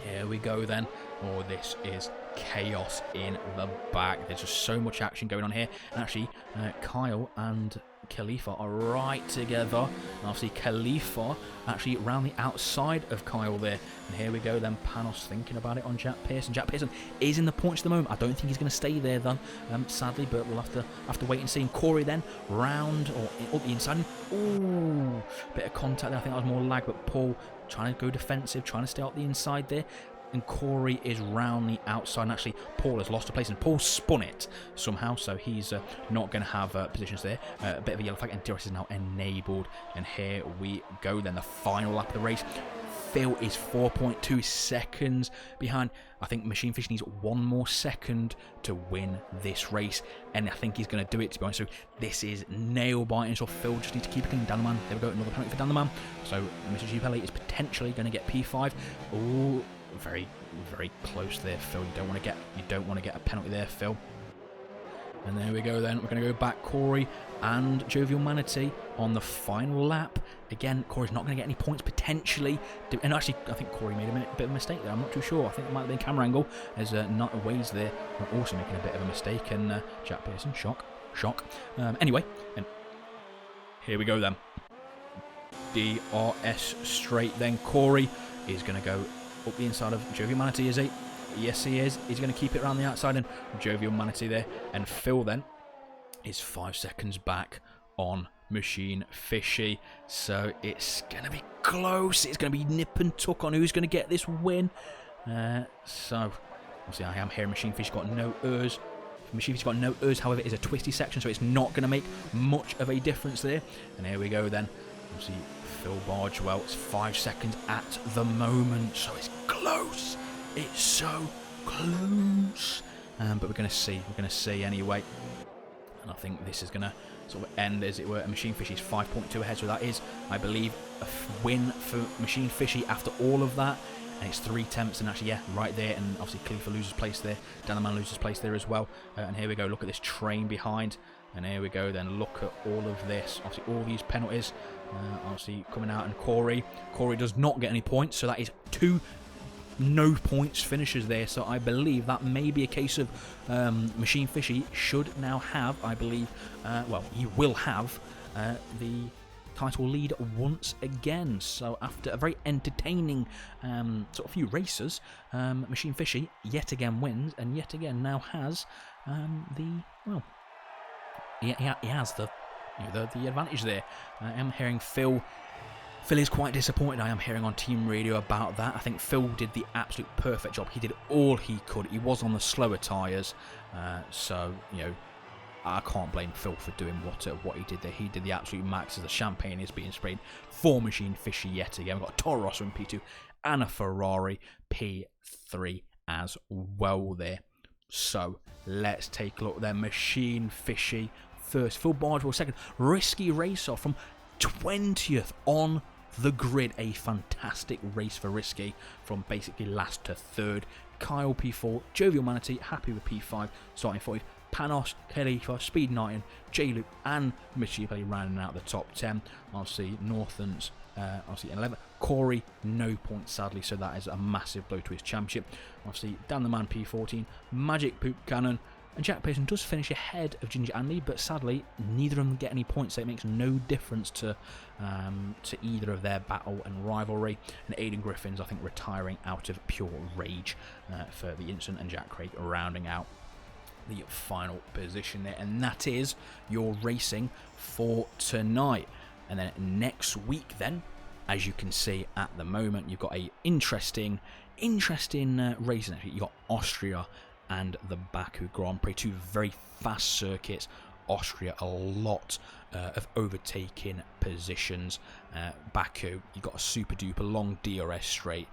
here we go then. Oh, this is chaos in the back. There's just so much action going on here. And actually, Kyle and Khalifa are right together. And obviously, Khalifa actually around the outside of Kyle there. And here we go then, Panos thinking about it on Jack Pearson. Jack Pearson is in the points at the moment. I don't think he's going to stay there then, sadly, but we'll have to wait and see. And Corey then round or up the inside. Ooh, bit of contact there. I think that was more lag, but Paul trying to go defensive, trying to stay up the inside there. And Corey is round the outside, and actually Paul has lost a place, and Paul spun it somehow, so he's not going to have positions there. A bit of a yellow flag, and DRS is now enabled. And here we go then, the final lap of the race. Phil is 4.2 seconds behind. I think Machine Fish needs 1 more second to win this race, and I think he's going to do it, to be honest. So this is nail-biting, so Phil just needs to keep it clean. Dan the Man, there we go, another penalty for Dan the Man. So Mr. Gipelli is potentially going to get P5. Ooh, very, very close there, Phil. You don't want to get a penalty there, Phil. And there we go then. We're going to go back, Corey and Jovial Manatee on the final lap. Again, Corey's not going to get any points, potentially. And actually, I think Corey made a bit of a mistake there. I'm not too sure. I think it might have been camera angle, as not Ways there are also making a bit of a mistake. And Jack Pearson, shock. Anyway, and here we go then. DRS straight then. Corey is going to go up the inside of Jovial Manatee, is he? Yes, he is. He's going to keep it around the outside, and Jovial Manatee there. And Phil then is 5 seconds back on Machine Fishy. So it's going to be close. It's going to be nip and tuck on who's going to get this win. So, obviously, I am here. Machine Fishy got no errs. Machine Fishy got no errs. However, it's a twisty section, so it's not going to make much of a difference there. And here we go then. Obviously, Phil Bargewell, it's 5 seconds at the moment, so it's close. It's so close. But we're going to see anyway. And I think this is going to sort of end, as it were. Machine Fishy is 5.2 ahead, so that is, I believe, a win for Machine Fishy after all of that. And it's 3 attempts, and actually, yeah, right there. And obviously, Khalifa loses place there. Danaman loses place there as well. And here we go. Look at this train behind. And here we go. Then look at all of this. Obviously, all these penalties. Obviously, coming out. And Corey does not get any points. So that is 2 no points finishes there. So I believe that may be a case of Machine Fishy should now have, I believe, well, he will have the title lead once again. So after a very entertaining sort of few races, Machine Fishy yet again wins, and yet again now has he has the advantage there. I am hearing Phil is quite disappointed, I am hearing on team radio about that. I think Phil did the absolute perfect job. He did all he could. He was on the slower tyres, so I can't blame Phil for doing what he did there. He did the absolute max as the champagne is being sprayed for Machine Fishy yet again. We've got Toro Rosso in P2 and a Ferrari P3 as well there. So let's take a look there. Machine Fishy first, Phil Bardwell second. Risky race off from 20th on the grid. A fantastic race for Risky from basically last to third. Kyle P4, Jovial Manatee happy with P5, starting 40th. Panos, Khalifa, Speed 9, J-Loop and Mitchie rounding out the top 10. Obviously Northlands obviously 11. Corey no points sadly, so that is a massive blow to his championship. Obviously Dan the Man P14, Magic Poop Cannon, and Jack Pearson does finish ahead of Ginger Andy, but sadly neither of them get any points, so it makes no difference to either of their battle and rivalry. And Aidan Griffin's I think retiring out of pure rage for the incident, and Jack Craig rounding out the final position there. And that is your racing for tonight. And then next week then, as you can see at the moment, you've got a interesting racing. You've got Austria and the Baku Grand Prix, 2 very fast circuits. Austria, a lot of overtaking positions. Baku, you've got a super duper long DRS straight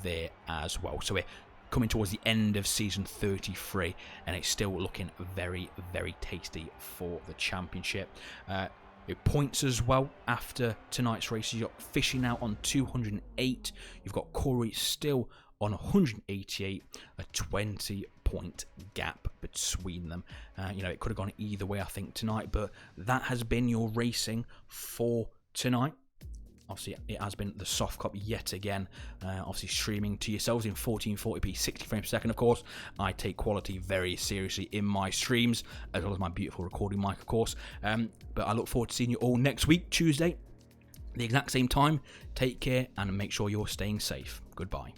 there as well. So we're coming towards the end of season 33, and it's still looking very, very tasty for the championship. Points as well after tonight's race. You've got Fishy now on 208. You've got Corey still on 188, a 20-point gap between them. It could have gone either way, I think, tonight, but that has been your racing for tonight. Obviously, it has been the soft cop yet again. Obviously, streaming to yourselves in 1440p, 60 frames per second, of course. I take quality very seriously in my streams, as well as my beautiful recording mic, of course. But I look forward to seeing you all next week, Tuesday, the exact same time. Take care and make sure you're staying safe. Goodbye.